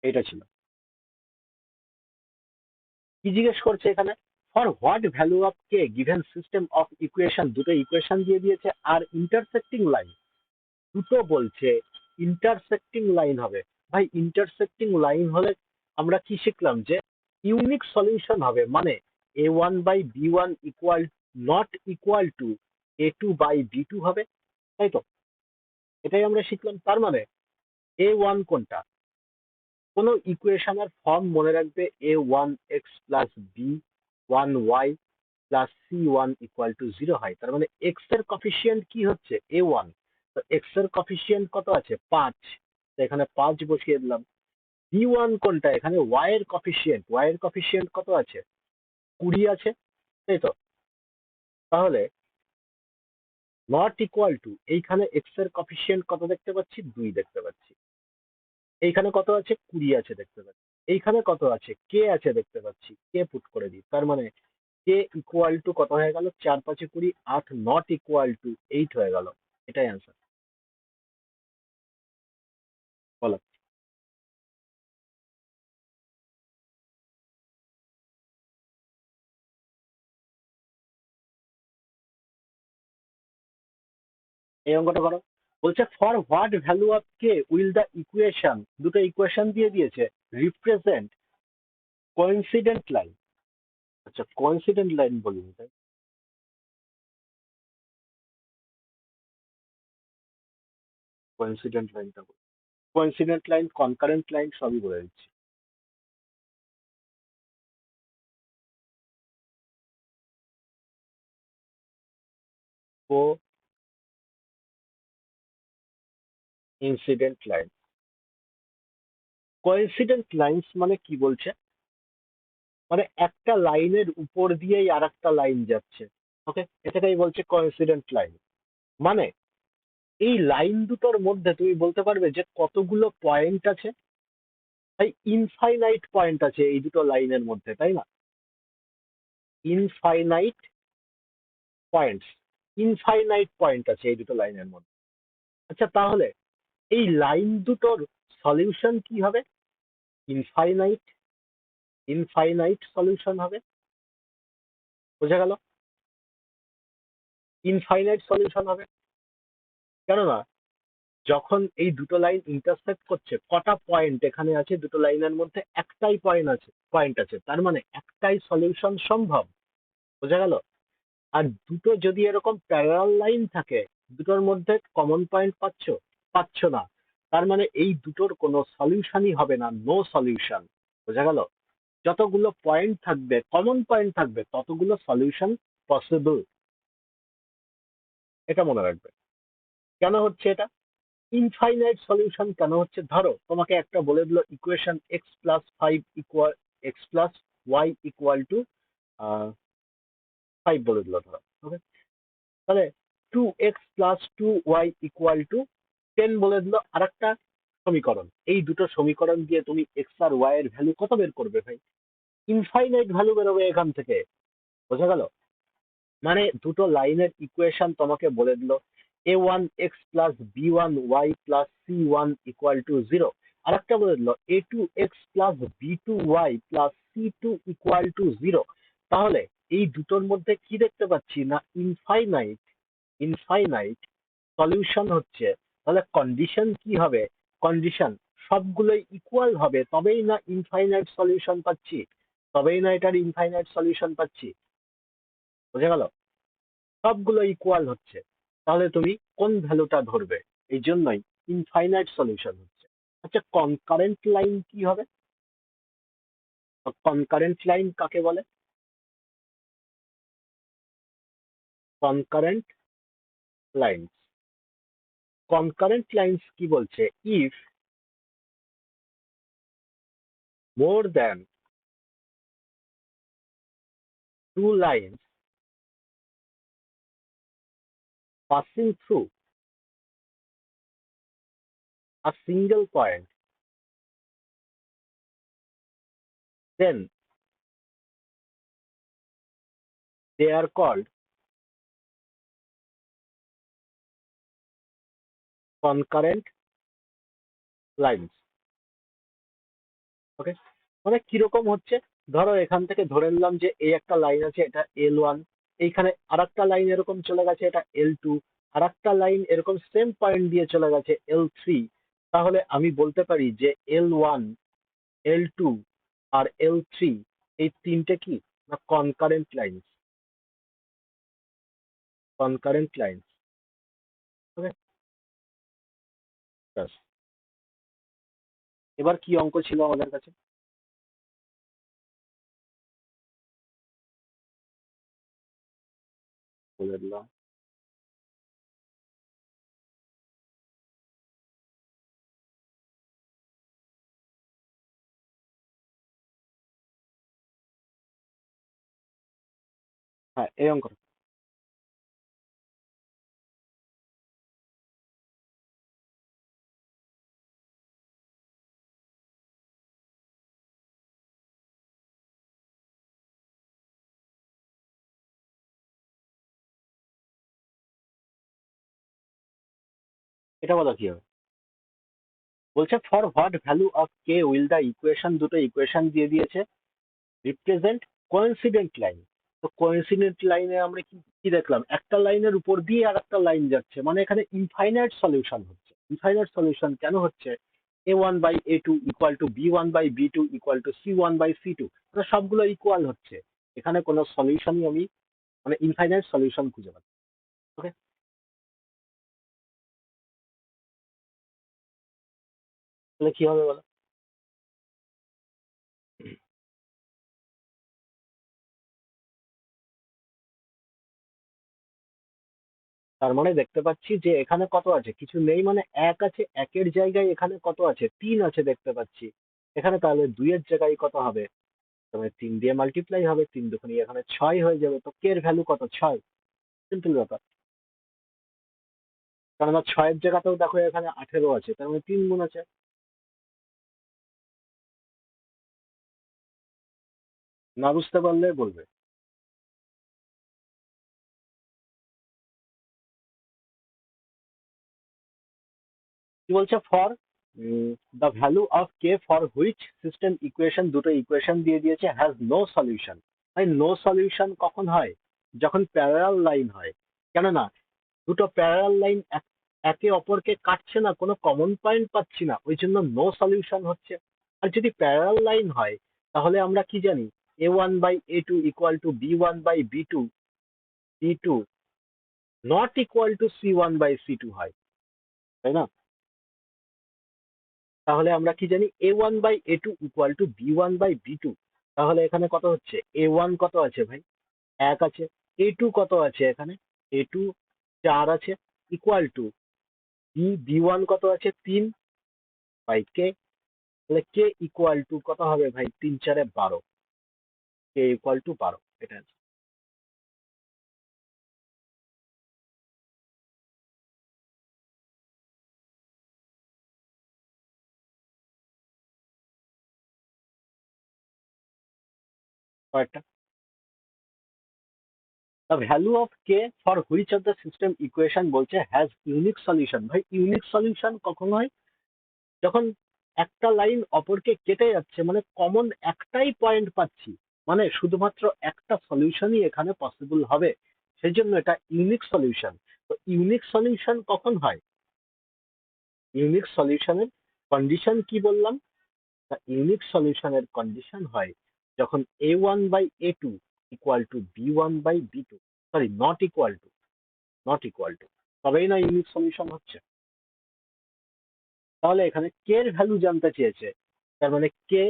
এটা ছিল। কি জিজ্ঞেস করছে এখানে, for what value of K given system of equation, দুটো ইকুয়েশন দিয়ে দিয়েছে আর ইন্টারসেক্টিং লাইন, দুটো বলছে ইন্টারসেক্টিং লাইন হবে। ভাই ইন্টারসেক্টিং লাইন হলে আমরা কি শিখলাম, যে ইউনিক সলিউশন হবে, মানে a1/b1 equal not equal to a2/b2 হবে, তাই তো? এটাই আমরা শিখলাম। তার মানে a1 কোনটা, কোনো ইকুয়েশনের ফর্ম মনে রাখবে, a1x plus b1y plus c1 equal to 0 হয়। তার মানে এক্স এর কফিসিয়েন্ট কি হচ্ছে, a1। তো এক্স এর কফিসিয়েন্ট কত আছে, 5। তো এখানে 5 বসিয়ে দিলাম। b1 কোনটা, এখানে y এর কফিসিয়েন্ট কত আছে, 20 আছে, তাই তো? তাহলে নট ইকুয়াল টু, এইখানে এক্স এর কফিসিয়েন্ট কত দেখতে পাচ্ছি, 2 দেখতে পাচ্ছি। এইখানে কত আছে, 20 আছে দেখতে পাচ্ছি। এইখানে কত আছে, কে আছে দেখতে পাচ্ছি, কে পুট করে দিই। তার মানে কে ইকুয়াল টু কত হয়ে গেল, 4×5=20, 8 নট ইকুয়াল টু 8 হয়ে গেল। এটাই অ্যান্সার। বলো। এই অঙ্কটা করো। বলছে for what value of K will the equation, দুটো ইকুয়েশন দিয়ে দিয়েছে, রিপ্রেজেন্ট কোইন্সিডেন্ট লাইন। আচ্ছা কোইন্সিডেন্ট লাইন বলিনি তাই, কোইন্সিডেন্ট লাইনটা বলি। কোইন্সিডেন্ট লাইন, কনকারেন্ট লাইন সবই বলে দিচ্ছি। কো ইনসিডেন্ট লাইন। কোইন্সিডেন্ট লাইন্স মানে কি বলছে, মানে একটা লাইনের উপর দিয়েই আর একটা লাইন যাচ্ছে। ওকে, এটাকেই বলছে কোইন্সিডেন্ট লাইন। মানে এই লাইন দুটোর মধ্যে তুমি বলতে পারবে যে কতগুলো পয়েন্ট আছে, তাই ইনফাইনাইট পয়েন্ট আছে এই দুটো লাইনের মধ্যে, তাই না? ইনফাইনাইট পয়েন্টস, ইনফাইনাইট পয়েন্ট আছে এই দুটো লাইনের মধ্যে। আচ্ছা তাহলে এই লাইন দুটোর সলিউশন কি হবে, ইনফাইনাইট, ইনফাইনাইট সলিউশন হবে। বোঝা গেল? ইনফাইনাইট সলিউশন হবে, কেননা যখন এই দুটো লাইন ইন্টারসেক্ট করছে, কটা পয়েন্ট এখানে আছে, দুটো লাইনের মধ্যে একটাই পয়েন্ট আছে, তার মানে একটাই সলিউশন সম্ভব। বোঝা গেল? আর দুটো যদি এরকম প্যারালাল লাইন থাকে, দুটোর মধ্যে কমন পয়েন্ট পাচ্ছ না, তার মানে এই দুটোর কোনো সলিউশনই হবে না, নো সলিউশন। বোঝা গেল? যতগুলো পয়েন্ট থাকবে, কমন পয়েন্ট থাকবে, ততগুলো সলিউশন পসিবল। এটা মনে রাখবে। কেন হচ্ছে এটা, ইনফাইনাইট সলিউশন কেন হচ্ছে, ধরো তোমাকে একটা বলে দিল equation x+5 equal x+y equal to 5 বলে দিল ধরো। ওকে, তাহলে 2x+2y ইকুয়াল টু 10 বলে দিল আরেকটা সমীকরণ। এই দুটো সমীকরণ দিয়ে তুমি এক্স আর ওয়াই এর ভ্যালু কত বের করবে ভাই, ইনফাইনাইট ভ্যালু বেরোবে এখান থেকে। বোঝা গেল? মানে দুটো লাইনের ইকুয়েশন তোমাকে বলে দিল a1x+b1y+c1 ইকুয়াল টু 0, আরেকটা বলে দিল a2x+b2y+c2 ইকুয়াল টু 0। তাহলে এই দুটোর মধ্যে কি দেখতে পাচ্ছি না, ইনফাইনাইট, ইনফাইনাইট সলিউশন হচ্ছে। তাহলে কন্ডিশন কি হবে, কন্ডিশন সবগুলোই ইকুয়াল হবে, তবেই না ইনফাইনাইট সলিউশন পাচ্ছি, তবেই না এটার ইনফাইনাইট সলিউশন পাচ্ছি। বোঝা গেল? সবগুলো ইকুয়াল হচ্ছে, তাহলে তুমি কোন ভ্যালুটা ধরবে। এই জন্যই ইনফাইনাইট সলিউশন হচ্ছে। আচ্ছা, কনকারেন্ট লাইন কি হবে? কনকারেন্ট লাইন কাকে বলে? কনকারেন্ট লাইন্স, কনকারেন্ট লাইন্স কি বলছে? If more than two lines passing through a single point, then they are called concurrent lines. ওকে, মানে কিরকম হচ্ছে? ধরো এখান থেকে ধরে নিলাম যে এই একটা লাইন আছে, এটা L1, এইখানে আরেকটা লাইন এরকম চলে গেছে, এটা L2, আরেকটা লাইন এরকম সেম পয়েন্ট দিয়ে চলে গেছে L3। তাহলে আমি বলতে পারি যে L1, L2 আর L3 এই তিনটে কি না কনকারেন্ট লাইন্স, কনকারেন্ট লাইন্স। ওকে, ব্যাস। এবার কি অঙ্ক ছিল আমাদের কাছে? বলে দিলাম। হ্যাঁ, এই অঙ্কটা। এটা বলো কি হবে? বলছে for what value of K will the equation, দুটো ইকুয়েশন দিয়ে দিয়েছে, রিপ্রেজেন্ট কোইন্সিডেন্ট লাইন। তো কোইন্সিডেন্ট লাইনে আমরা কি কি দেখলাম? একটা লাইনের উপর দিয়ে আর একটা লাইন যাচ্ছে, মানে এখানে ইনফাইনাইট সলিউশন হচ্ছে। ইনফাইনাইট সলিউশন কেন হচ্ছে? A1/A2 equal to B1/B2 equal to C1/C2, মানে সবগুলো ইকুয়াল হচ্ছে। এখানে কোনো সলিউশনই আমি মানে ইনফাইনাইট সলিউশন খুঁজে পাচ্ছি। ওকে, তাহলে কি হবে বলো? তার মানে দেখতে পাচ্ছি যে এখানে কত আছে? কিছু নেই, মানে এক আছে, একের জায়গায় এখানে কত আছে? তিন আছে দেখতে পাচ্ছি। এখানে তাহলে দুইয়ের জায়গায় কত হবে? তবে তিন দিয়ে মাল্টিপ্লাই হবে, তিন দুগুণে এখানে ছয় হয়ে যাবে। তো কে এর ভ্যালু কত? ছয়। সিম্পল ব্যাপার। কারণ আমার ছয়ের জায়গাতেও দেখো এখানে 18 আছে, তার মানে তিন গুণ আছে। না বুঝতে পারলে বলবে। কি বলছে? For the value of K for which system equation, দুটো ইকুয়েশন দিয়ে দিয়েছে, হ্যাজ নো সলিউশন। তাই নো সলিউশন কখন হয়? যখন প্যারালাল লাইন হয়। কেননা দুটো প্যারালাল লাইন একে অপরকে কাটছে না, কোনো কমন পয়েন্ট পাচ্ছি না, ওই জন্য নো সলিউশন হচ্ছে। আর যদি প্যারালাল লাইন হয়, তাহলে আমরা কি জানি? A1/A2 equal to B1/B2, B2 not equal to C1/C2 হয়, তাই না? তাহলে আমরা কি জানি? A1/A2 equal to B1/B2। তাহলে এখানে কত হচ্ছে? A1 কত আছে ভাই? এক আছে। A2 কত আছে এখানে? A2 চার আছে, ইকুয়াল টু B1 কত আছে? তিন বাই কে। তাহলে কে ইকুয়াল টু কত হবে ভাই? তিন চারে 12, কে ইকুয়াল টু 12। এটা আছে কয়েকটা। The value of K for which of the system equation বলছে হ্যাজ ইউনিক সলিউশন। ভাই ইউনিক সলিউশন কখন হয়? যখন একটা লাইন অপরকে কেটে যাচ্ছে, মানে কমন একটাই পয়েন্ট পাচ্ছি, মানে শুধুমাত্র একটা সলিউশনই এখানে পসিবল হবে। সেই জন্য এটা ইউনিক সলিউশন। তো ইউনিক সলিউশন কখন হয়? ইউনিক সলিউশনের কন্ডিশন কি বললাম? ইউনিক সলিউশনের কন্ডিশন হয় যখন A1/A2 equal to B1/B2, sorry not equal to, not equal to, তবেই না ইউনিক সলিউশন হচ্ছে। তাহলে এখানে কে এর ভ্যালু জানতে চেয়েছে, তার মানে কে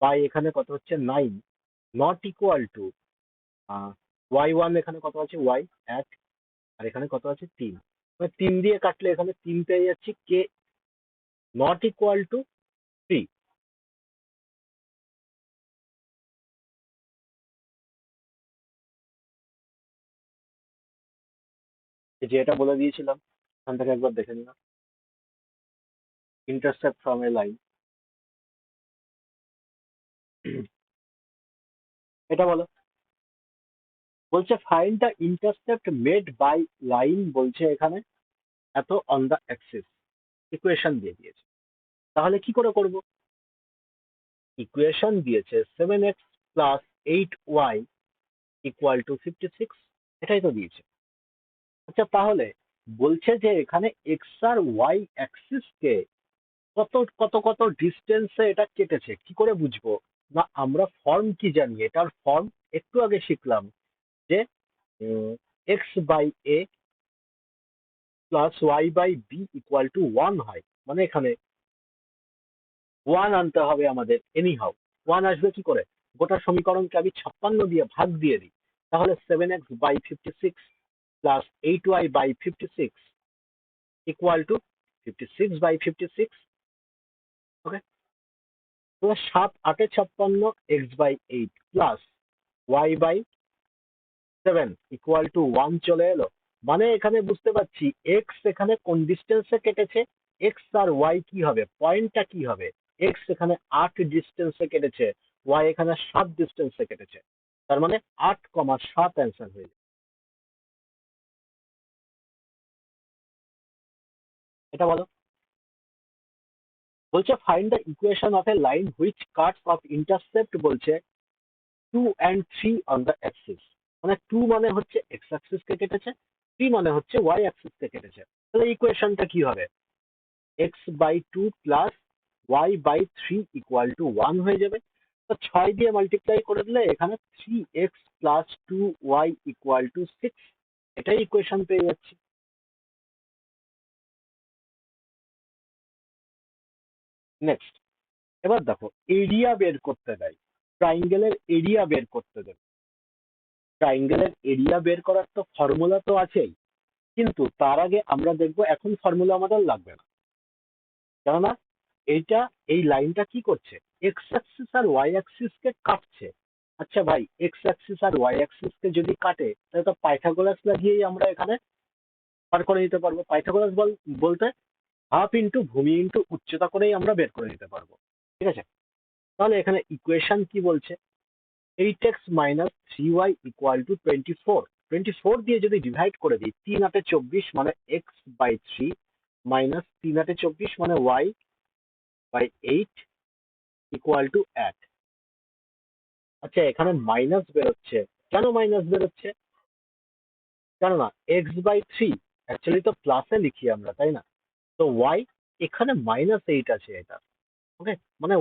বাই এখানে কত হচ্ছে 9 নট ইকুয়াল টু y1 এখানে কত আছে y 1, আর এখানে কত আছে 3। 3 দিয়ে কাটলে এখানে 3 পেয়ে যাচ্ছি, কে নট ইকুয়াল টু 3। যে এটা বলে দিয়েছিলাম, এখান থেকে একবার দেখে নিলাম, ইন্টারসেপ্ট ফ্রম এ লাইন। এটা বলো, বলছে find the intercept made by line, বলছে এখানে এত অন দ্য অ্যাক্সিস, ইকুয়েশন দিয়ে দিয়েছে। তাহলে কি করে করব? ইকুয়েশন দিয়েছে 7x plus 8y equal to 56, এটাই তো দিয়েছে। আচ্ছা তাহলে বলছে যে এখানে এক্স আর ওয়াই অ্যাক্সিস কে কত কত কত ডিস্টেন্সে এটা কেটেছে, কি করে বুঝবো? না আমরা ফর্ম কি জানি, এটার ফর্ম একটু আগে শিখলাম যে x by a plus y by b equal to 1 হয়, মানে এখানে 1 আনতে হবে আমাদের এনি হাউ। 1 আসবে কি করে? গোটা সমীকরণকে আমি 56 দিয়ে ভাগ দিয়ে দিই, তাহলে 7x by 56 plus 8y by 56 equal to 56 by 56। Okay, তাহলে 7 8 56 x by 8 plus y by 7 equal to 1 চলে এলো। মানে এখানে বুঝতে পারছি এক্স এখানে কোন ডিস্টেন্সে কেটেছে, এক্স আর ওয়াই কি হবে, পয়েন্টটা কি হবে। এক্স এখানে 8 ডিস্টেন্সে কেটেছে, ওয়াই এখানে 7 ডিস্টেন্সে কেটেছে, তার মানে 8,7 অ্যান্সার হয়ে যাবে। এটা বলো, বলছে find the equation of a line which Katz of intercept, বলছে 2 and 3 অন দ্য অ্যাক্সিস। মানে 2 মানে হচ্ছে এক্স অ্যাক্সিস কে কেটেছে, 3 মানে হচ্ছে ওয়াই অ্যাক্সিস কে কেটেছে। তাহলে ইকুয়েশনটা কি হবে? X by 2 plus y by 3 equal to 1 হয়ে যাবে। তো 6 দিয়ে মাল্টিপ্লাই করে দিলে এখানে 3x plus 2y equal to 6, এটাই ইকুয়েশন পেয়ে যাচ্ছি। নেক্সট, এবার দেখো এরিয়া বের করতে দেয়, ট্রাইঙ্গেলের এরিয়া বের করতে দেবে। ট্রাইঙ্গেলের এরিয়া বের করার তো ফর্মুলা তো আছেই, কিন্তু তার আগে আমরা দেখবো এখন ফর্মুলা আমাদের লাগবে না, কেননা এইটা এই লাইনটা কি করছে, এক্স অ্যাক্সিস আর ওয়াই অ্যাক্সিস কে কাটছে। আচ্ছা ভাই, এক্স অ্যাক্সিস আর ওয়াই অ্যাক্সিস কে যদি কাটে তাহলে তো পাইথাগোরাস লাগিয়েই আমরা এখানে পার করে নিতে পারবো। পাইথাগোরাস বলতে হাফ ইন্টু ভূমি ইন্টু উচ্চতা করেই আমরা বের করে নিতে পারবো। ঠিক আছে, তাহলে এখানে ইকুয়েশন কি বলছে, 8x minus 3y equal to 24। 24 দিয়ে যদি ডিভাইড করে দিই, 3 8 24 মানে এক্স বাই 3 মাইনাস 3 8 24 মানে ওয়াই বাই 8 ইকুয়াল টু 1। আচ্ছা এখানে মাইনাস বেরোচ্ছে, কেন মাইনাস বেরোচ্ছে? কেননা এক্স বাই 3 অ্যাকচুয়ালি তো প্লাসে লিখি আমরা, তাই না? তো ওয়াই এখানে -8 আছে এটা। ওকে, মানে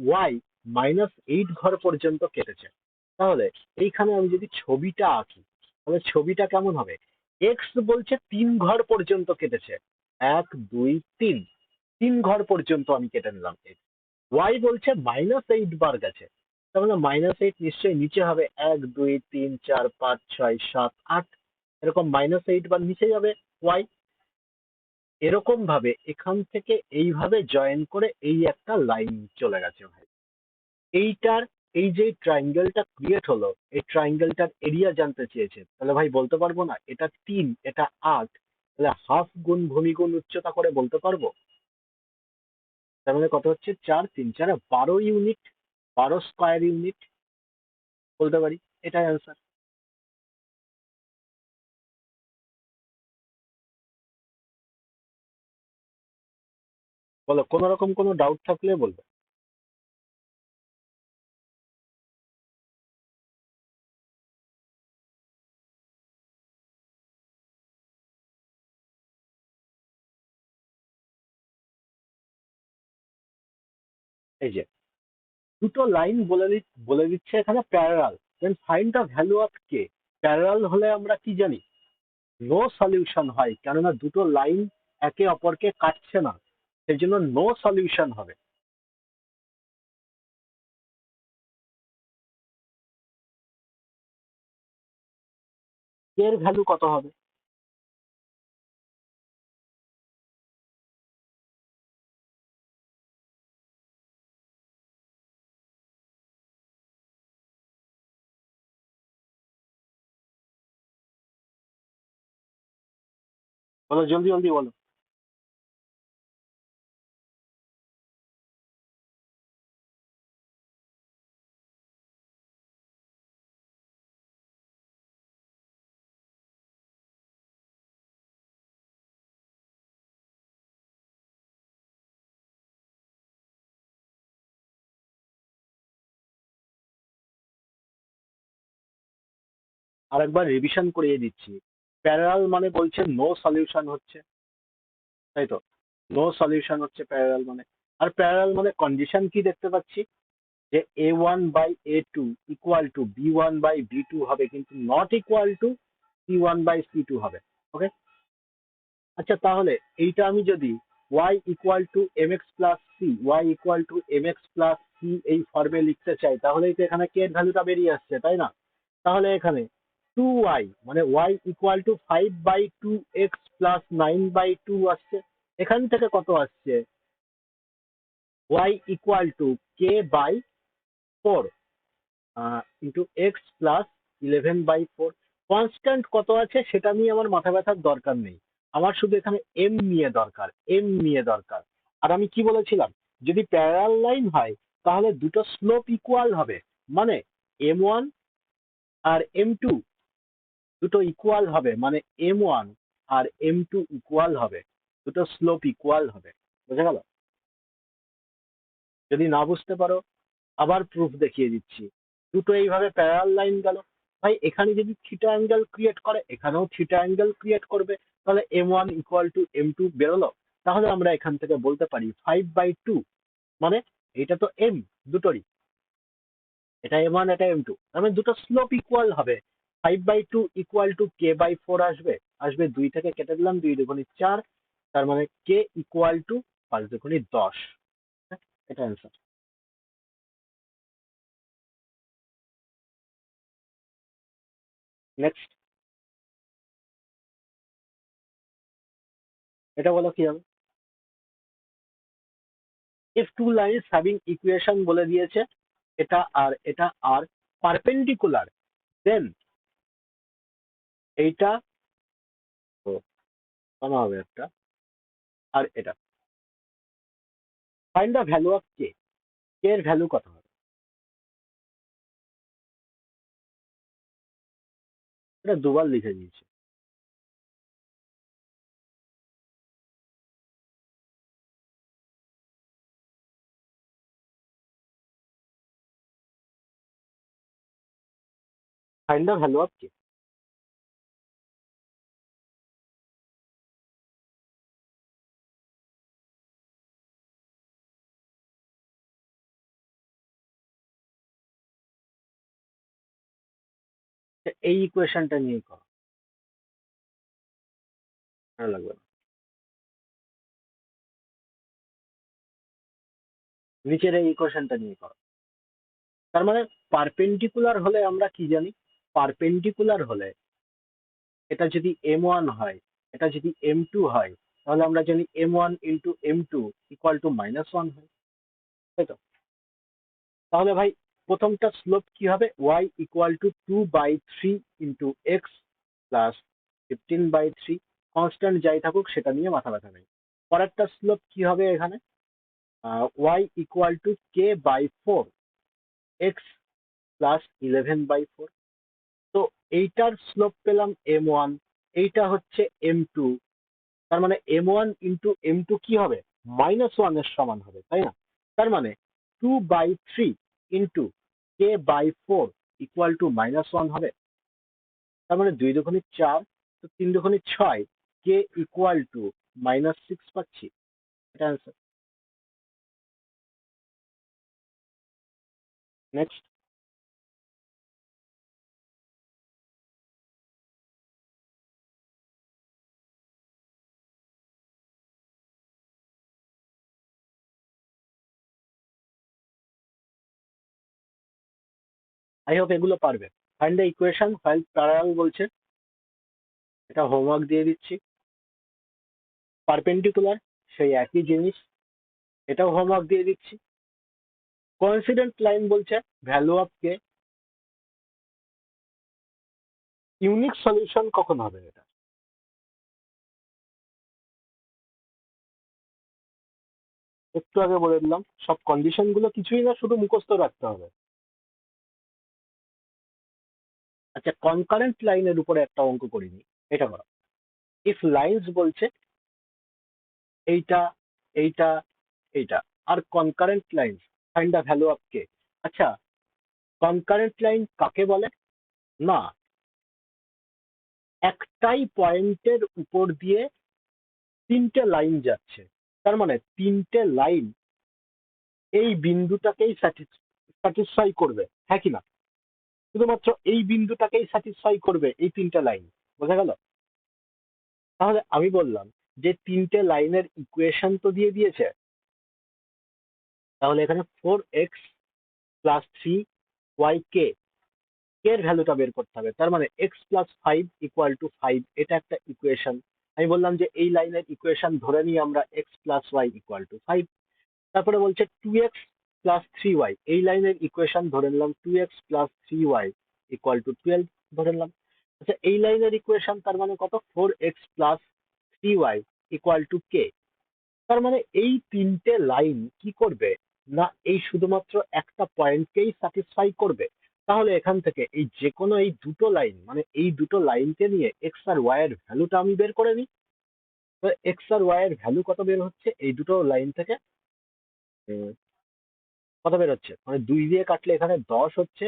ওয়াই -8 ঘর পর্যন্ত কেটেছে। তাহলে এইখানে আমি যদি ছবিটা আঁকি, তাহলে ছবিটা কেমন হবে? এক্স বলছে 3 ঘর পর্যন্ত কেটেছে, 1 2 3, 3 ঘর পর্যন্ত আমি কেটে নিলাম। ওয়াই বলছে -8 বার গেছে, তার মানে -8 নিশ্চয়ই নিচে হবে, 1 2 3 4 5 6 7 8, এরকম -8 বার নিচে যাবে ওয়াই। এরকম ভাবে এখান থেকে এইভাবে জয়েন করে এই একটা লাইন চলে গেছে ভাই। এইটার এই যে ট্রায়াঙ্গেলটা ক্রিয়েট হলো, এই ট্রায়াঙ্গেলটার এরিয়া জানতে চেয়েছে, তাহলে ভাই বলতে পারবো না এটা 3 এটা 8, তাহলে হাফ গুণ ভূমি গুণ উচ্চতা করে বলতে পারবো। তার মানে কত হচ্ছে, 4 3 4 12 ইউনিট, 12 স্কয়ার ইউনিট বলতে পারি, এটাই অ্যান্সার। বলো, কোনো রকম কোনো ডাউট থাকলে বলবে। এই যে দুটো লাইন বলে দিচ্ছে এখানে parallel, then find the value of k. Parallel হলে আমরা কি জানি, নো সলিউশন হয়, কেননা দুটো লাইন একে অপরকে কাটছে না। সেই জন্য নো সলিউশন হবে। এর ভ্যালু কত হবে? বলো, জলদি জলদি বলো। আরেকবার রিভিশন করিয়ে দিচ্ছি। প্যারালাল মানে বলছে নো সলিউশন হচ্ছে, তাই তো? নো সলিউশন হচ্ছে প্যারালাল মানে। আর প্যারালাল মানে কন্ডিশন কি দেখতে পাচ্ছি, যে a1/a2 ইকুয়াল টু b1/b2 হবে, কিন্তু নট ইকুয়াল টু c1/c2 হবে। ওকে। আচ্ছা, তাহলে এইটা আমি যদি y equal to mx plus c, y equal to mx plus c এই ফর্মে লিখতে চাই, তাহলেই তো এখানে কে এর ভ্যালুটা বেরিয়ে আসছে, তাই না? তাহলে এখানে 2y মানে y equal two 5/2x plus 9/2 আসছে। এখান থেকে কত আসছে? y equal two k/4 into x plus 11/4। Constant কত আছে সেটা নিয়ে আমার মাথা ব্যথার দরকার নেই, আমার শুধু এখানে এম নিয়ে দরকার, এম নিয়ে দরকার। আর আমি কি বলেছিলাম, যদি প্যারালাল লাইন হয় তাহলে দুটো স্লোপ ইকুয়াল হবে, মানে m1 আর m2 দুটো ইকুয়াল হবে, মানে m1 আর m2 ইকুয়াল হবে, দুটো স্লোপ ইকুয়াল হবে। বুঝা গেল? যদি না বুঝতে পারো আবার প্রুফ দেখিয়ে দিচ্ছি। দুটো এইভাবে প্যারাল লাইন গেল, ভাই এখানে যদি থিটা অ্যাঙ্গেল ক্রিয়েট করে এখানেও থিটা অ্যাঙ্গেল ক্রিয়েট করবে, তাহলে m1 ইকুয়াল টু m2 বেরোলো। তাহলে আমরা এখান থেকে বলতে পারি 5/2 মানে এটা তো m দুটোরই, এটা m1 এটা m2, তার মানে দুটো স্লোপ ইকুয়াল হবে। 5/2 ইকুয়াল টু k/4 আসবে, আসবে 2 থেকে কেটে দিলাম, 2 2 4, তার মানে k ইকুয়াল টু 5 2 10। এটা অ্যান্সার। নেক্সট, এটা বলো কি হবে। if two lines having equation বলে দিয়েছে, এটা আর এটা আর পারপেন্ডিকুলার, দেন এইটা তো কমা হবে একটা, আর এটা ফাইন্ড দ্য ভ্যালু অফ কে, কে এর ভ্যালু কত হবে? এটা দুবার লিখে দিয়েছে। ফাইন্ড দ্য ভ্যালু অফ কে। এই ইকুয়েশনটা নিয়ে করো, ভালো লাগবে না। নিচের এই ইকুয়েশনটা নিয়ে করো। তার মানে পারপেন্ডিকুলার হলে আমরা কি জানি, পারপেন্ডিকুলার হলে এটা যদি m1 হয়, এটা যদি m2 হয়, তাহলে আমরা জানি m1 into m2 equal to -1 হয়, তাই তো? তাহলে ভাই প্রথমটা স্লোপ কি হবে, y equal two 2/3 into x plus 15/3। Constant যাই থাকুক সেটা নিয়ে মাথা ব্যথা নেই। পরেরটা স্লোপ কি হবে এখানে, y equal two k/4 x plus 11/4। তো এইটার স্লোপ পেলাম m1, এইটা হচ্ছে m2, তার মানে m1 ইন্টু m2 কি হবে, -1 এর সমান হবে, তাই না? তার মানে 2/3 ইন্টু k/4 ইকুয়াল টু -1 হবে। তার মানে 2 2 4, তো 3 2 6, কে ইকুয়াল টু -6 পাচ্ছি। এটা অ্যান্সার। নেক্সট, আই হোপ এগুলো পারবে। Find the equation while parallel বলছে, এটা হোমওয়ার্ক দিয়ে দিচ্ছি। পারপেন্ডিকুলার, সেই একই জিনিস, এটাও হোমওয়ার্ক দিয়ে দিচ্ছি। কোইন্সিডেন্ট লাইন বলছে value of K. Unique solution কখন হবে এটা? একটু আগে বলে দিলাম, সব কন্ডিশন গুলো কিছুই না, শুধু মুখস্থ রাখতে হবে। আচ্ছা, কনকারেন্ট লাইনের উপরে একটা অঙ্ক করিনি, এটা করো। ইফ লাইন্স বলছে এইটা, এইটা, এইটা, আর concurrent lines find the value of k. আচ্ছা, কনকারেন্ট লাইন কাকে বলে? না, একটাই পয়েন্টের উপর দিয়ে তিনটে লাইন যাচ্ছে, তার মানে তিনটে লাইন এই বিন্দুটাকেই স্যাটিসফাই করবে, হ্যাঁ কি না? শুধুমাত্র এই বিন্দুটাকেই স্যাটিসফাই করবে এই তিনটে লাইন, বোঝা গেল? তাহলে আমি বললাম যে তিনটে লাইনের ইকুয়েশন তো দিয়ে দিয়েছে, তাহলে এখানে 4x প্লাস 3y এর ভ্যালুটা বের করতে হবে। তার মানে x প্লাস 5 ইকুয়াল টু 5, এটা একটা ইকুয়েশন। আমি বললাম যে এই লাইনের ইকুয়েশন ধরে নিই আমরা x plus y equal to 5। তারপরে বলছে 2x প্লাস 3y, এই লাইনের ইকুয়েশন ধরে নিলাম 2x plus 3y equal to 12 ধরে নিলাম। আচ্ছা, এই লাইনের ইকুয়েশন তার মানে কত? 4x plus 3y equal to কে। তার মানে এই তিনটে লাইন কি করবে না, এই শুধুমাত্র একটা পয়েন্টকেই স্যাটিসফাই করবে। তাহলে এখান থেকে এই যে কোনো এই দুটো লাইন, মানে এই দুটো লাইনকে নিয়ে এক্স আর ওয়াই এর ভ্যালুটা আমি বের করে নিই। তো এক্স আর ওয়াই এর ভ্যালু কত বের হচ্ছে এই দুটো লাইন থেকে? উম, কত বের হচ্ছে, মানে 2 দিয়ে কাটলে এখানে 10 হচ্ছে,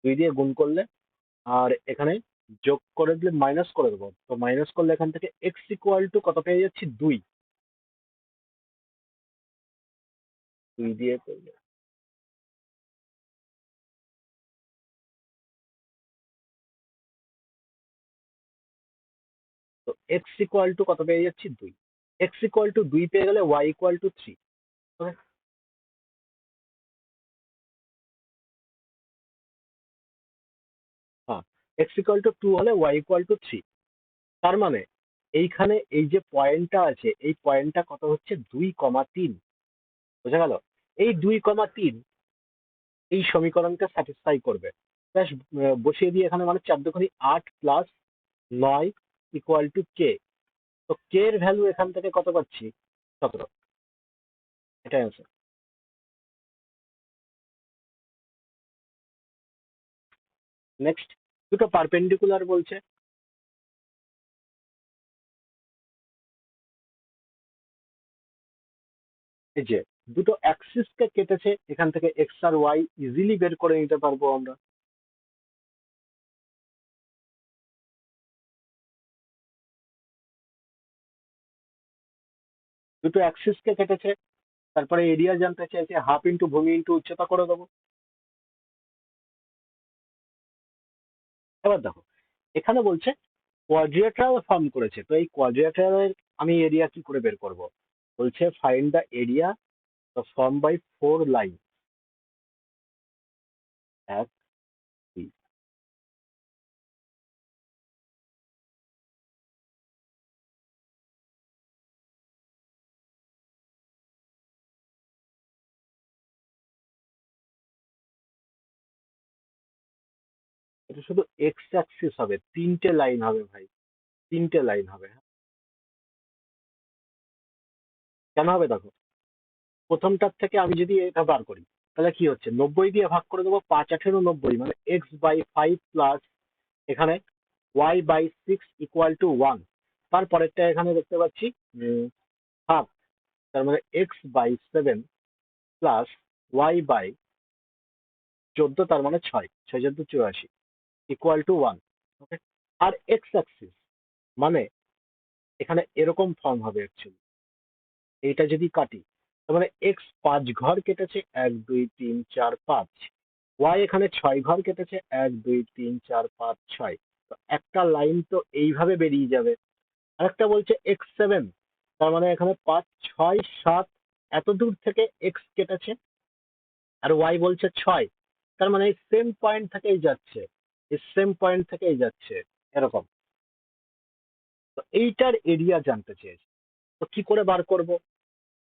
2 দিয়ে গুণ করলে, আর এখানে যোগ করে দিলে মাইনাস করে দেবো, তো মাইনাস করলে এখান থেকে এক্স ইকুয়াল টু কত পেয়ে যাচ্ছি? 2। 2 দিয়ে করলে, তো এক্স ইকুয়াল টু কত পেয়ে যাচ্ছি? 2। এক্স ইকুয়াল টু 2 পেয়ে গেলে ওয়াই ইকুয়াল টু 3। হ্যাঁ, এক্স ইকুয়াল টু 2 হলে ওয়াই ইকুয়াল টু 3। তার মানে এইখানে এই যে পয়েন্টটা আছে, এই পয়েন্টটা কত হচ্ছে? 2,3। বোঝা গেল? এই 2,3 এই সমীকরণকে স্যাটিসফাই করবে। ব্যাস, বসিয়ে দিয়ে এখানে মানে 4 2 8 প্লাস 9 ইকুয়াল টু কে। তো কে এর ভ্যালু এখান থেকে কত পাচ্ছি? 17। এটাই আছে। নেক্সট, দুটো পারপেন্ডিকুলার বলছে। এই যে দুটো অ্যাক্সিস কে কেটেছে, এখান থেকে এক্স আর ওয়াই ইজিলি বের করে নিতে পারবো আমরা। দুটো অ্যাক্সিস কে কেটেছে, তারপরে এরিয়া জানতে চাইছে, হাফ ইন্টু ভূমি ইন্টু উচ্চতা করে দেবো। এবার দেখো, এখানে বলছে কোয়াড্রিল্যাটারাল ফর্ম করেছে, তো এই কোয়াড্রিল্যাটারালের আমি এরিয়া কি করে বের করব? বলছে find the area form by 4 line. এক, দুই। এটা শুধু এক্স অ্যাক্সিস হবে, তিনটে লাইন হবে ভাই, তিনটে লাইন হবে। হ্যাঁ, কেন হবে দেখো, প্রথমটার থেকে আমি যদি এটা বার করি, তাহলে কি হচ্ছে? 90 দিয়ে ভাগ করে দেবো, 5 × 8 = 90, মানে এক্স বাই 5 প্লাস এখানে ওয়াই বাই 6 ইকুয়াল টু 1। তারপরেরটা এখানে দেখতে পাচ্ছি হাফ, তার মানে x by 7 plus y by 14, তার মানে 6, 6 × 4 = 84 ইকুয়াল টু 1। ওকে, আর এক্স অ্যাক্সিস মানে এখানে এরকম ফর্ম হবে অ্যাকচুয়ালি। এইটা যদি কাটি, তার মানে এক্স 5 ঘর কেটেছে, 1 2 3 4 5, ওয়াই এখানে 6 ঘর কেটেছে, 1 2 3 4 5 6। তো একটা লাইন তো এইভাবে বেরিয়ে যাবে। আরেকটা বলছে x7, তার মানে এখানে 5 6 7 এত দূর থেকে এক্স কেটেছে, আর ওয়াই বলছে 6। তার মানে এই সেম পয়েন্ট থেকেই যাচ্ছে, এই সেম পয়েন্ট থেকেই যাচ্ছে এরকম। তো এইটার এরিয়া জানতে চেয়েছে। তো কি করে বার করব?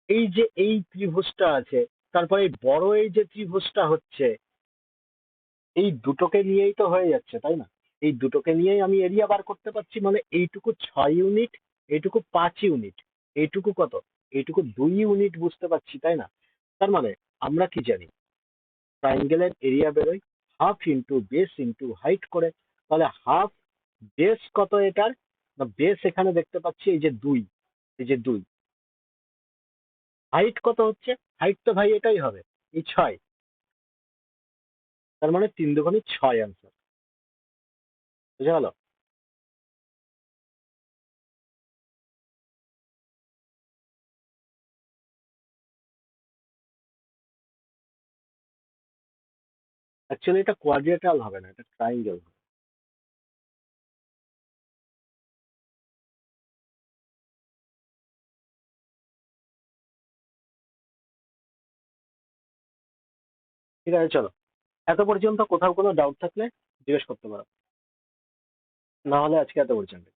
এই যে এই ত্রিভুজটা আছে, তারপরে এই বড় এই যে ত্রিভুজটা হচ্ছে, এই দুটোকে নিয়েই তো হয়ে যাচ্ছে, তাই না? এই দুটোকে নিয়েই আমি এরিয়া বার করতে পারছি, মানে এইটুকু 6 ইউনিট, এইটুকু 5 ইউনিট, এইটুকু কত, এইটুকু 2 ইউনিট, বুঝতে পারছি তাই না? তার মানে আমরা কি জানি, ট্রাইঙ্গেলের এরিয়া বেরোয় half into base into height করে। তাহলে হাফ বেস কত এটার, না বেস এখানে দেখতে পাচ্ছি এই যে 2, এই যে 2, হাইট কত হচ্ছে, হাইট তো ভাই এটাই হবে, এই 6। তার মানে 3 দুগুণে 6 আনসার। বুঝে গেল? অ্যাকচুয়ালি এটা কোয়াড্রিলেটারাল হবে না, এটা ট্রাইঙ্গেল হবে। ঠিক আছে, চলো। এত পর্যন্ত কোথাও কোনো ডাউট থাকলে জিজ্ঞেস করতে পারো, না হলে আজকে এত পর্যন্ত।